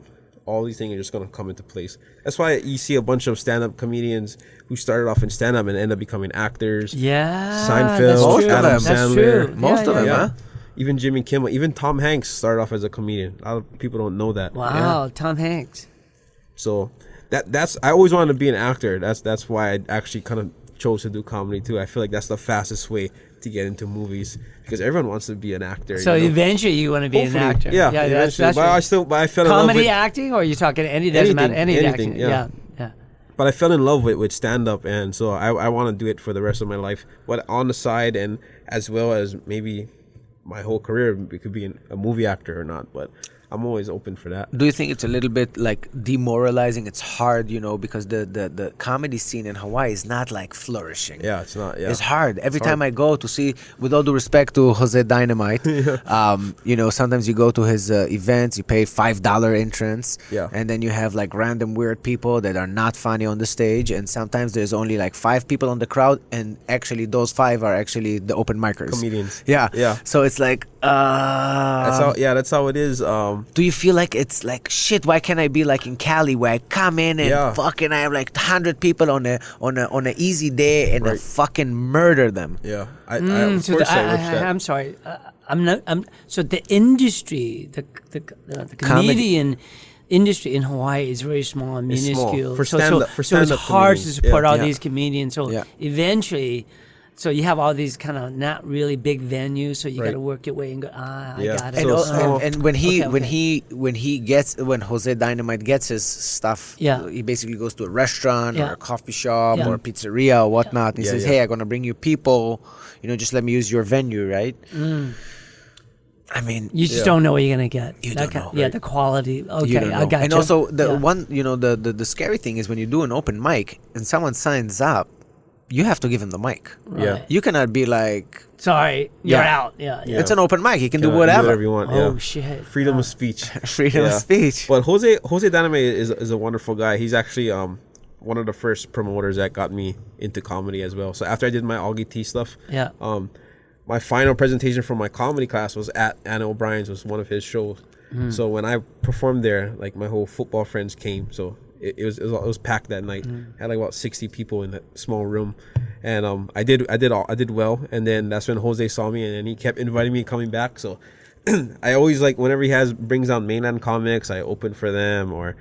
all these things are just going to come into place. That's why you see a bunch of stand-up comedians who started off in stand-up and end up becoming actors. Seinfeld, Adam Sandler, most of them, huh? Even Jimmy Kimmel, even Tom Hanks started off as a comedian. A lot of people don't know that. Wow, Tom Hanks. So that's I always wanted to be an actor. That's why I actually kind of chose to do comedy too. I feel like that's the fastest way to get into movies because everyone wants to be an actor. So eventually you want to be an actor. Yeah, eventually. But I fell in love with comedy acting, or are you talking anything? Doesn't matter. Anything. Yeah. But I fell in love with stand up, and so I want to do it for the rest of my life. But on the side, and as well as maybe my whole career, it could be a movie actor or not. But I'm always open for that. Do you think it's a little bit like demoralizing? It's hard, because the comedy scene in Hawaii is not like flourishing. Yeah, it's not. Yeah, It's hard. Every time I go to see, with all due respect to Jose Dynamite, sometimes you go to his events, you pay $5 entrance, and then you have like random weird people that are not funny on the stage, and sometimes there's only like 5 people on the crowd, and actually those 5 are actually the open micers. Comedians. Yeah. So it's like, that's how it is. do you feel like it's like shit? Why can't I be like in Cali where I come in and fucking I have like 100 people on a easy day and I fucking murder them? Yeah, I of course I wish that. I'm sorry. So the industry, the comedian industry in Hawaii is very small and It's small. minuscule. For so stand-up it's hard to comedians. support all Yeah. these comedians. So eventually. So you have all these kind of not really big venues, so you got to work your way and go. I got it. And when when Jose Dynamite gets his stuff, he basically goes to a restaurant or a coffee shop or a pizzeria or whatnot. And he says, "Hey, I'm gonna bring you people. Just let me use your venue, right?" I mean, you just don't know what you're gonna get. You don't know. Yeah, the quality. Okay, you don't know. I got you. And also the scary thing is when you do an open mic and someone signs up, you have to give him the mic. Right. Yeah. You cannot be like, sorry, you're out. Yeah. it's an open mic. You can do Do whatever. you want. Oh shit. Freedom of speech. Freedom of speech. But Jose Dynamite is a wonderful guy. He's actually one of the first promoters that got me into comedy as well. So after I did my Augie T stuff, my final presentation for my comedy class was at Anna O'Brien's, was one of his shows. So when I performed there, like my whole football friends came. So it was packed that night. Had like about 60 people in that small room, and I did well. And then that's when Jose saw me, and then he kept inviting me coming back. So I always like whenever he brings on mainland comics, I open for them, or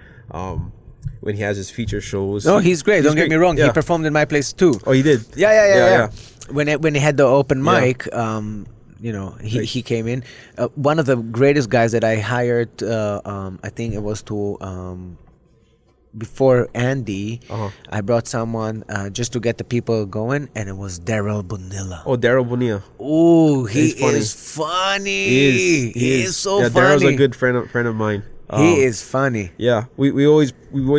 when he has his feature shows. No, he's great. Don't get me wrong. Yeah. He performed in my place too. Oh, he did. Yeah. When he had the open mic, he came in. One of the greatest guys that I hired, I think it was before Andy, I brought someone just to get the people going, and it was Daryl Bonilla. Oh, Daryl Bonilla. Oh, he funny. is funny. He is so funny. Daryl's a good friend of mine. He is funny. Yeah, we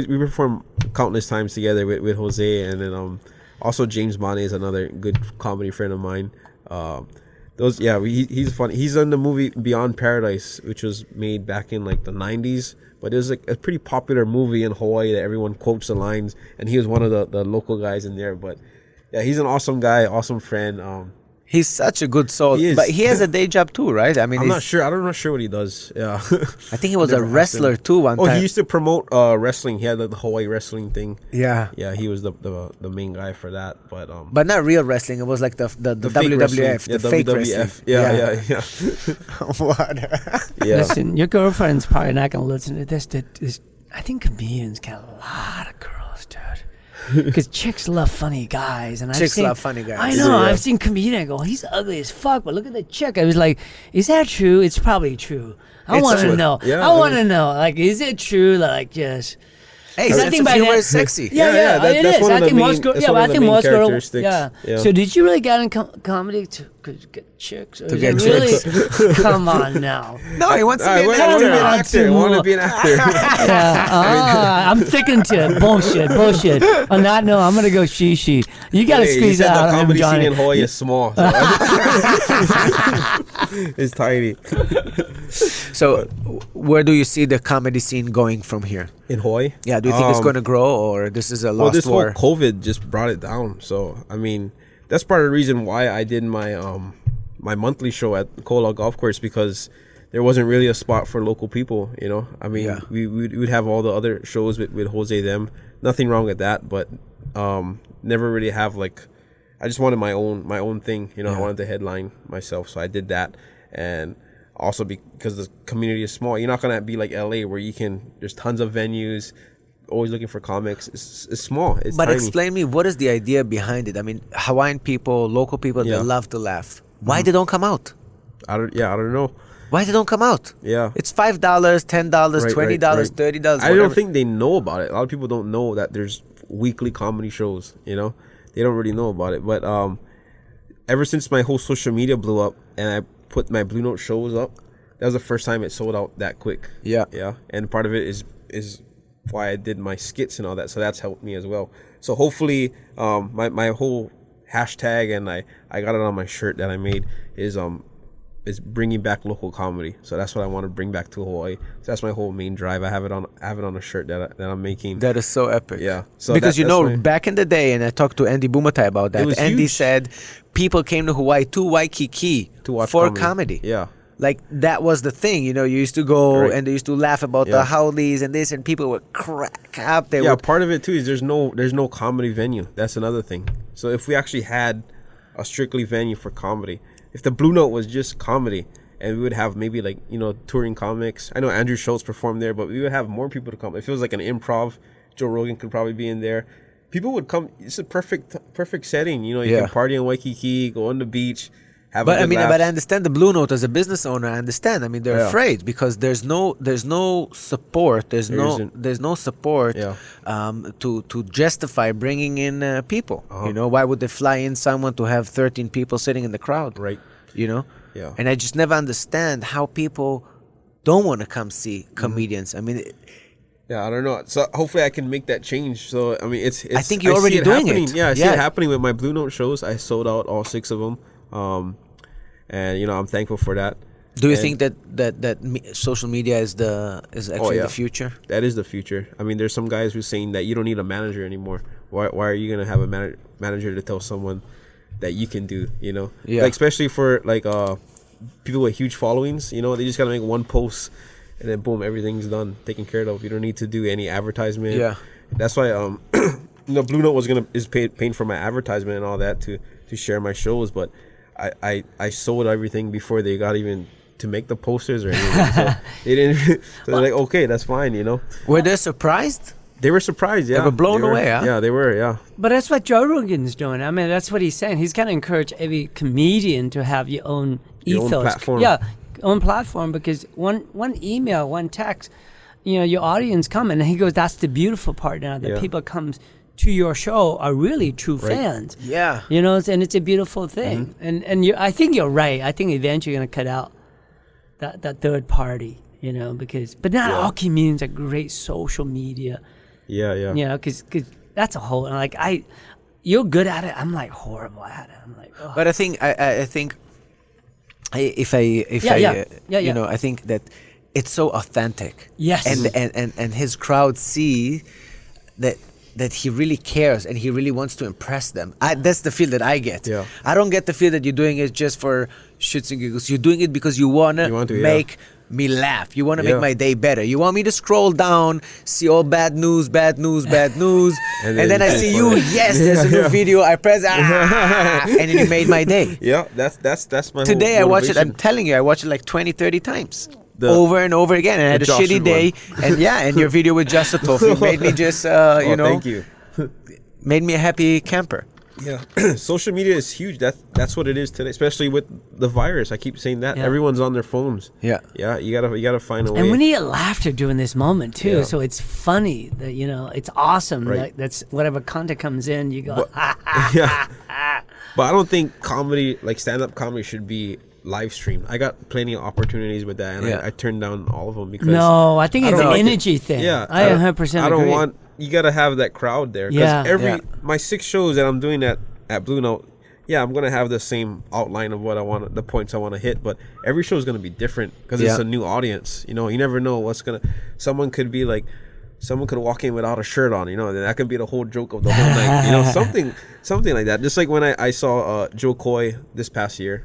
perform countless times together with Jose, and then also James Bonnie is another good comedy friend of mine. He's funny. He's in the movie Beyond Paradise, which was made back in like the 90s. But it was like a pretty popular movie in Hawaii that everyone quotes the lines, and he was one of the local guys in there. But yeah, he's an awesome guy, awesome friend. He's such a good soul. He is. But he has a day job too, right? I mean, I'm not sure. I'm not sure what he does. Yeah. I think he was a wrestler too one time. Oh, he used to promote wrestling. He had the Hawaii wrestling thing. Yeah. Yeah, he was the main guy for that. But not real wrestling. It was like the fake WWF, wrestling. the fake wrestling. Yeah. What? Yeah. Listen, your girlfriend's probably not gonna listen to this. I think comedians get a lot of girls, dude. Because chicks love funny guys, and Chicks love funny guys. I know. I've seen comedians go, "He's ugly as fuck," but look at the chick. I was like, "Is that true?" It's probably true. I want to know. Yeah, I want to know. Like, is it true that like just? Hey, I sense think of by humor that- is sexy. Yeah, that's it is. one of I the think main- most girls. that's Yeah, one but I of the think main most girls. characteristics. Yeah. Yeah. So did you really get in comedy to get chicks? Or To is get it really? chicks. Come on now. No, he wants to I be want an to be an actor. actor. I want to be an actor. Yeah, I'm sticking to it. Bullshit. On that note, I'm gonna go she. You gotta Hey, squeeze he said that out the of him, comedy scene Johnny. in Hawaii is small. So it's tiny. So, where do you see the comedy scene going from here? In Hawaii? Yeah, do you think it's going to grow, or this is a Well, lost this war? whole COVID just brought it down. So, I mean, that's part of the reason why I did my my monthly show at Kola Golf Course, because there wasn't really a spot for local people, you know? I mean, Yeah. we'd have all the other shows with Jose them. Nothing wrong with that, but never really have like, I just wanted my own thing, you know? I wanted to headline myself, so I did that. And also because the community is small, you're not gonna be like LA where there's tons of venues, always looking for comics. It's small. It's But tiny. explain me, what is the idea behind it? I mean, Hawaiian people, local people, Yeah. they love to laugh. Why they don't come out? I don't know. Why they don't come out? Yeah. It's $5, $10, Right, $20, right. $30. I whatever. don't think they know about it. A lot of people don't know that there's weekly comedy shows, you know? They don't really know about it. But ever since my whole social media blew up and I put my Blue Note shows up, that was the first time it sold out that quick. Yeah. Yeah. And part of it is why I did my skits and all that. So that's helped me as well. So hopefully, my whole hashtag, and I got it on my shirt that I made, is bringing back local comedy. So that's what I want to bring back to Hawaii. So that's my whole main drive. I have it on a shirt that I'm making. That is so epic. Yeah. So because that's back in the day, and I talked to Andy Bumatai about that. was Andy huge. said people came to Hawaii to Waikiki To watch for comedy. Yeah. Like that was the thing, you used to go Right. and they used to laugh about the Yeah. howlies and this, and people would crack up. They Yeah, would, part of it too is there's no comedy venue. That's another thing. So if we actually had a strictly venue for comedy, if the Blue Note was just comedy, and we would have maybe like touring comics. I know Andrew Schultz performed there, but we would have more people to come. If it was like an improv, Joe Rogan could probably be in there. People would come. It's a perfect setting. You Yeah. can party in Waikiki, go on the beach. Have but a I good mean, laugh. but I understand the Blue Note as a business owner. I understand. I mean, they're Yeah. afraid because there's no support. There isn't. There's no support Yeah. to justify bringing in people. Uh-huh. Why would they fly in someone to have 13 people sitting in the crowd? Right. Yeah. And I just never understand how people don't want to come see comedians. I mean, Yeah, I don't know. So hopefully I can make that change. So I mean, it's I think you're see already doing happening. it. Yeah, I see Yeah. it happening with my Blue Note shows. I sold out all 6 of them, and I'm thankful for that. do you And- think that social media is actually yeah. the future? That is the future. I mean, there's some guys who's saying that you don't need a manager anymore. Why are you gonna have a manager to tell someone that you can do? Yeah. Like especially for like people with huge followings. They just gotta make one post, and then boom, everything's done, taken care of. You don't need to do any advertisement. Yeah. That's why Blue Note is paying for my advertisement and all that to share my shows, but I sold everything before they got even to make the posters or anything. So they didn't. So they're like, okay, that's fine. Were they surprised? They were surprised. Yeah, were blown away, huh? Yeah, they were. Yeah. But that's what Joe Rogan's doing. I mean, that's what he's saying. He's going to encourage every comedian to have your own Your own ethos. platform. Yeah, own platform, because one email, one text, your audience come, and he goes, that's the beautiful part now, that Yeah. people comes to your show are really true Right. fans. Yeah. And it's a beautiful thing. And I think you're right. I think eventually you're going to cut out that third party, because, but not all comedians are great social media. Yeah. Because that's a whole, like, you're good at it. I'm like horrible at it. I'm like, oh. But I think I think I think that it's so authentic. Yes. And his crowd see that he really cares and he really wants to impress them. That's the feel that I get. Yeah. I don't get the feel that you're doing it just for shits and giggles. You're doing it because you want to make me laugh. You want to make my day better. You want me to scroll down, see all bad news, and then I see you. Yes, there's a new video. I press and then you made my day. Yeah, that's my Today whole I watched it. I'm motivation. telling you, I watched it like 20, 30 times. Over and over again, and I had a Josh shitty day. And your video with Just a Tofu made me just, Thank you. made me a happy camper. Yeah, social media is huge. That's what it is today, especially with the virus. I keep saying that Yeah. everyone's on their phones. Yeah. Yeah, you gotta find a way. And we need laughter during this moment too, Yeah. so it's funny that it's awesome. Right. Like, that's whatever content comes in, you go. Yeah, but I don't think comedy, like stand-up comedy, should be live streamed. I got plenty of opportunities with that, and Yeah. I turned down all of them because No, I think I it's don't an like it. energy thing. Yeah, I 100% I don't agree. want. You gotta have that crowd there. 'Cause Yeah. my 6 shows that I'm doing at Blue Note. Yeah, I'm gonna have the same outline of what I want, the points I want to hit, but every show is gonna be different because it's Yeah. a new audience. You never know what's gonna. Someone could walk in without a shirt on. And that could be the whole joke of the whole night. Something like that. Just like when I saw Joe Coy this past year.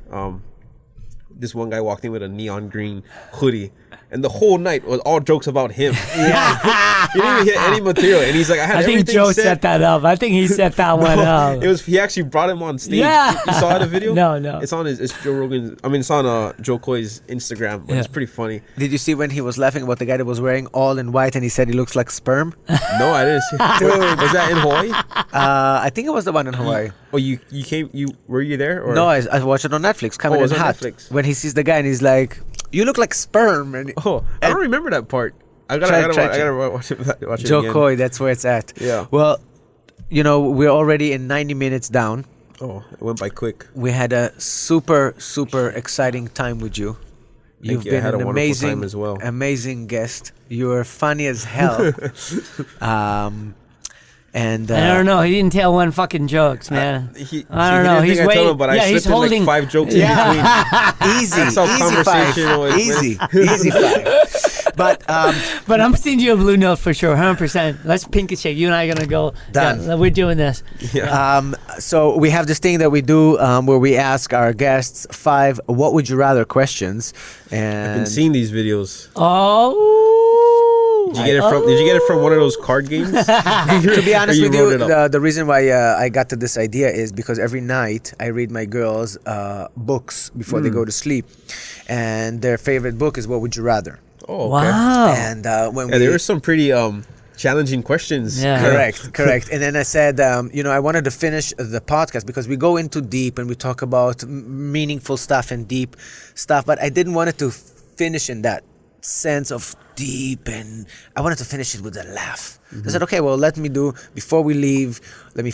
This one guy walked in with a neon green hoodie, and the whole night was all jokes about him. Yeah, he didn't even hit any material, and he's like, I think everything Joe set. set that up. I think he set that one up. It was he actually brought him on stage. Yeah. You saw the video? No. It's on it's Joe Rogan's. I mean, it's on Joe Coy's Instagram, but it's Yeah. pretty funny. Did you see when he was laughing about the guy that was wearing all in white and he said he looks like sperm? No, I didn't see. Was that in Hawaii? I think it was the one in Hawaii. Oh, you came? Were you there? Or? No, I watched it on Netflix. Coming Oh, it in was on hot. Netflix. When he sees the guy and he's like, "You look like sperm." And Oh, I don't remember that part. I gotta watch it Joe again. Coy, that's where it's at. Yeah. Well, we're already in 90 minutes down. Oh, it went by quick. We had a super, super exciting time with you. You've you. I been had an a wonderful amazing, time as well. amazing guest. You were funny as hell. And I don't know. He didn't tell one fucking jokes, man. I don't know. He's I told waiting. him, but Yeah, I he's slipped in holding. like 5 jokes in between. easy, That's how easy conversation five, always easy, easy five. But But I'm sending you a blue note for sure, 100%. Let's pinky shake. You and I are gonna go. Done. Yeah, we're doing this. so we have this thing that we do where we ask our guests 5 "What would you rather" questions. And I've been seeing these videos. Oh. Did you get it from one of those card games? to be honest Or with wrote you, it up? the reason why I got to this idea is because every night I read my girls books before they go to sleep, and their favorite book is "What Would You Rather." Oh, okay. Wow. And when Yeah, there were some pretty challenging questions. Yeah. Correct. And then I said, I wanted to finish the podcast because we go into deep and we talk about meaningful stuff and deep stuff, but I didn't want it to finish in that sense of deep, and I wanted to finish it with a laugh. I said, okay, well, before we leave, let me,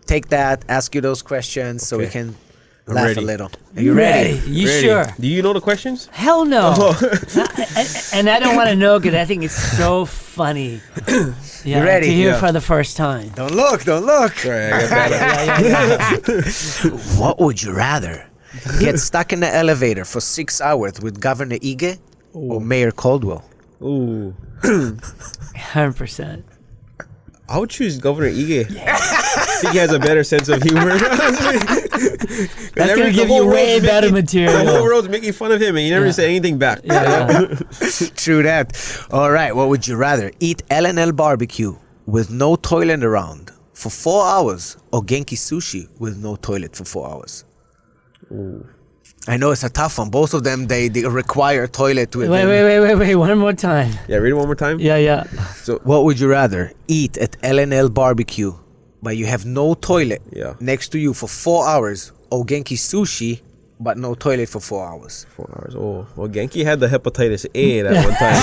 take that, ask you those questions so we Okay. can I'm laugh ready. a little. Are you ready? You Ready. sure? Do you know the questions? Hell no. And I don't want to know because I think it's so funny. Yeah, ready? to hear Yeah. for the first time. Don't look. Sorry, I got bad. What would you rather? Get stuck in the elevator for 6 hours with Governor Ige or Mayor Caldwell? Ooh. 100%. I would choose Governor Ige. I think he has a better sense of humor. That's going to give you way better material. The whole world's making fun of him, and he never said anything back. True that. All right. What would you rather? Eat L&L barbecue with no toilet around for 4 hours or Genki sushi with no toilet for 4 hours? Ooh. I know it's a tough one. Both of them, they require toilet within. Wait. One more time. Yeah, read it one more time. Yeah. So, What would you rather? Eat at L&L barbecue, but you have no toilet next to you for 4 hours, or Genki sushi, but no toilet for 4 hours? 4 hours. Oh, well, Genki had the hepatitis A that one time.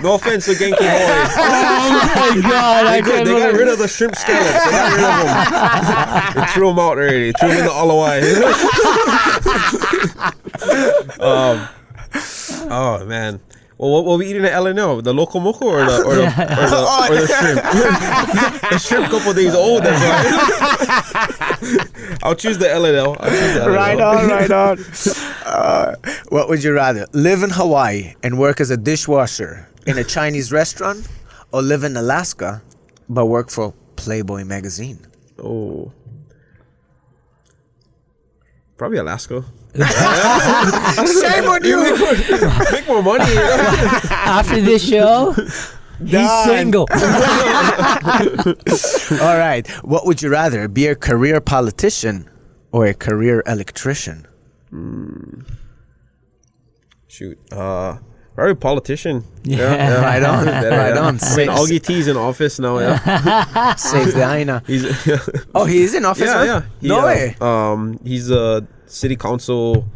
No offense to Genki boy. Oh my God. They got rid of the shrimp scallops. They got rid of them. They threw them out already. They threw them in the Aloha. Oh man. Well, what were we eating at L&L? The local moco or the shrimp? The shrimp couple days old. That's why. I'll choose the L&L. Right on. What would you rather? Live in Hawaii and work as a dishwasher in a Chinese restaurant, or live in Alaska but work for Playboy magazine? Oh. Probably Alaska. Shame on you! Make more money. After this show, he's single. All right. What would you rather? Be a career politician or a career electrician? Shoot. Probably politician. Yeah. Right on. Right on. I mean, Augie T's in office now. Yeah. Saves the Aina. He's He's in office? huh? yeah. No way. He's a city council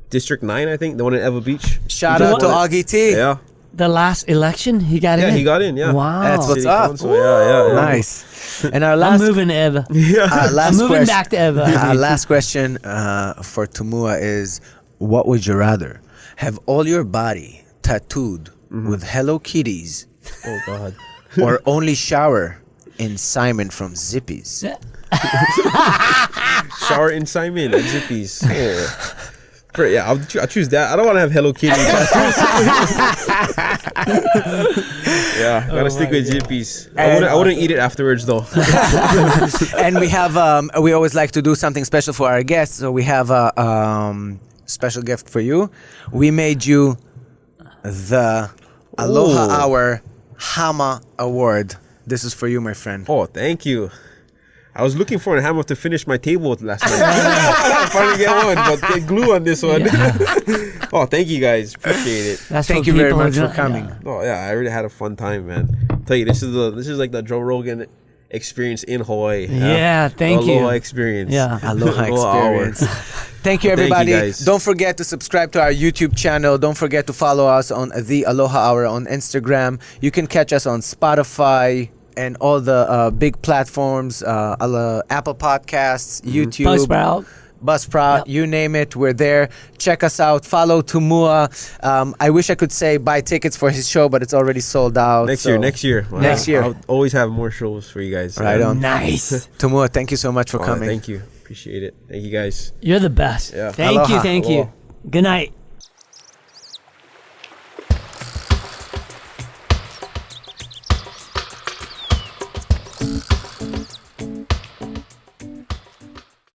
District 9, I think, the one in Ever Beach. Shout out to Augie T. Yeah. The last election, he got in? Yeah, he got in, yeah. Wow. That's what's City up. council, yeah. Nice. And our I'm last moving to Eva. last I'm moving question, back to Eva. Our last question for Tumua is, what would you rather? Have all your body tattooed with Hello Kitties, Oh, God. or only shower in Simon from Zippies? Shower in Simon at Zippy's. Oh. Yeah, I'll choose that. I don't want to have Hello Kitty tattoos. Yeah, gotta stick with Zippy's. I wouldn't eat it afterwards, though. And we have we always like to do something special for our guests, so we have a special gift for you. We made you the Aloha Hour Hama Award. This is for you, my friend. Oh, thank you. I was looking for a hammer to finish my table with last night. I finally get one, but get glue on this one. Oh, thank you guys. Appreciate it. That's Thank what you very people much are for doing. coming. Oh yeah, I really had a fun time, man. Tell you, this is like the Joe Rogan experience in Hawaii. Yeah, thank the Aloha you. experience. Yeah. Aloha Hour. experience. Thank you, Thank you, everybody. guys. Don't forget to subscribe to our YouTube channel. Don't forget to follow us on the Aloha Hour on Instagram. You can catch us on Spotify and all the big platforms, Apple Podcasts, YouTube, Buzzsprout. Buzzsprout, Yep. you name it, we're there. Check us out. Follow Tumua. I wish I could say buy tickets for his show, but it's already sold out. Next so- year. Next year. year. I'll always have more shows for you guys. Right on. Nice. Tumua, thank you so much for coming. Thank you. Appreciate it. Thank you guys. You're the best. Yeah. Thank Aloha. you. Thank Aloha. you. Good night.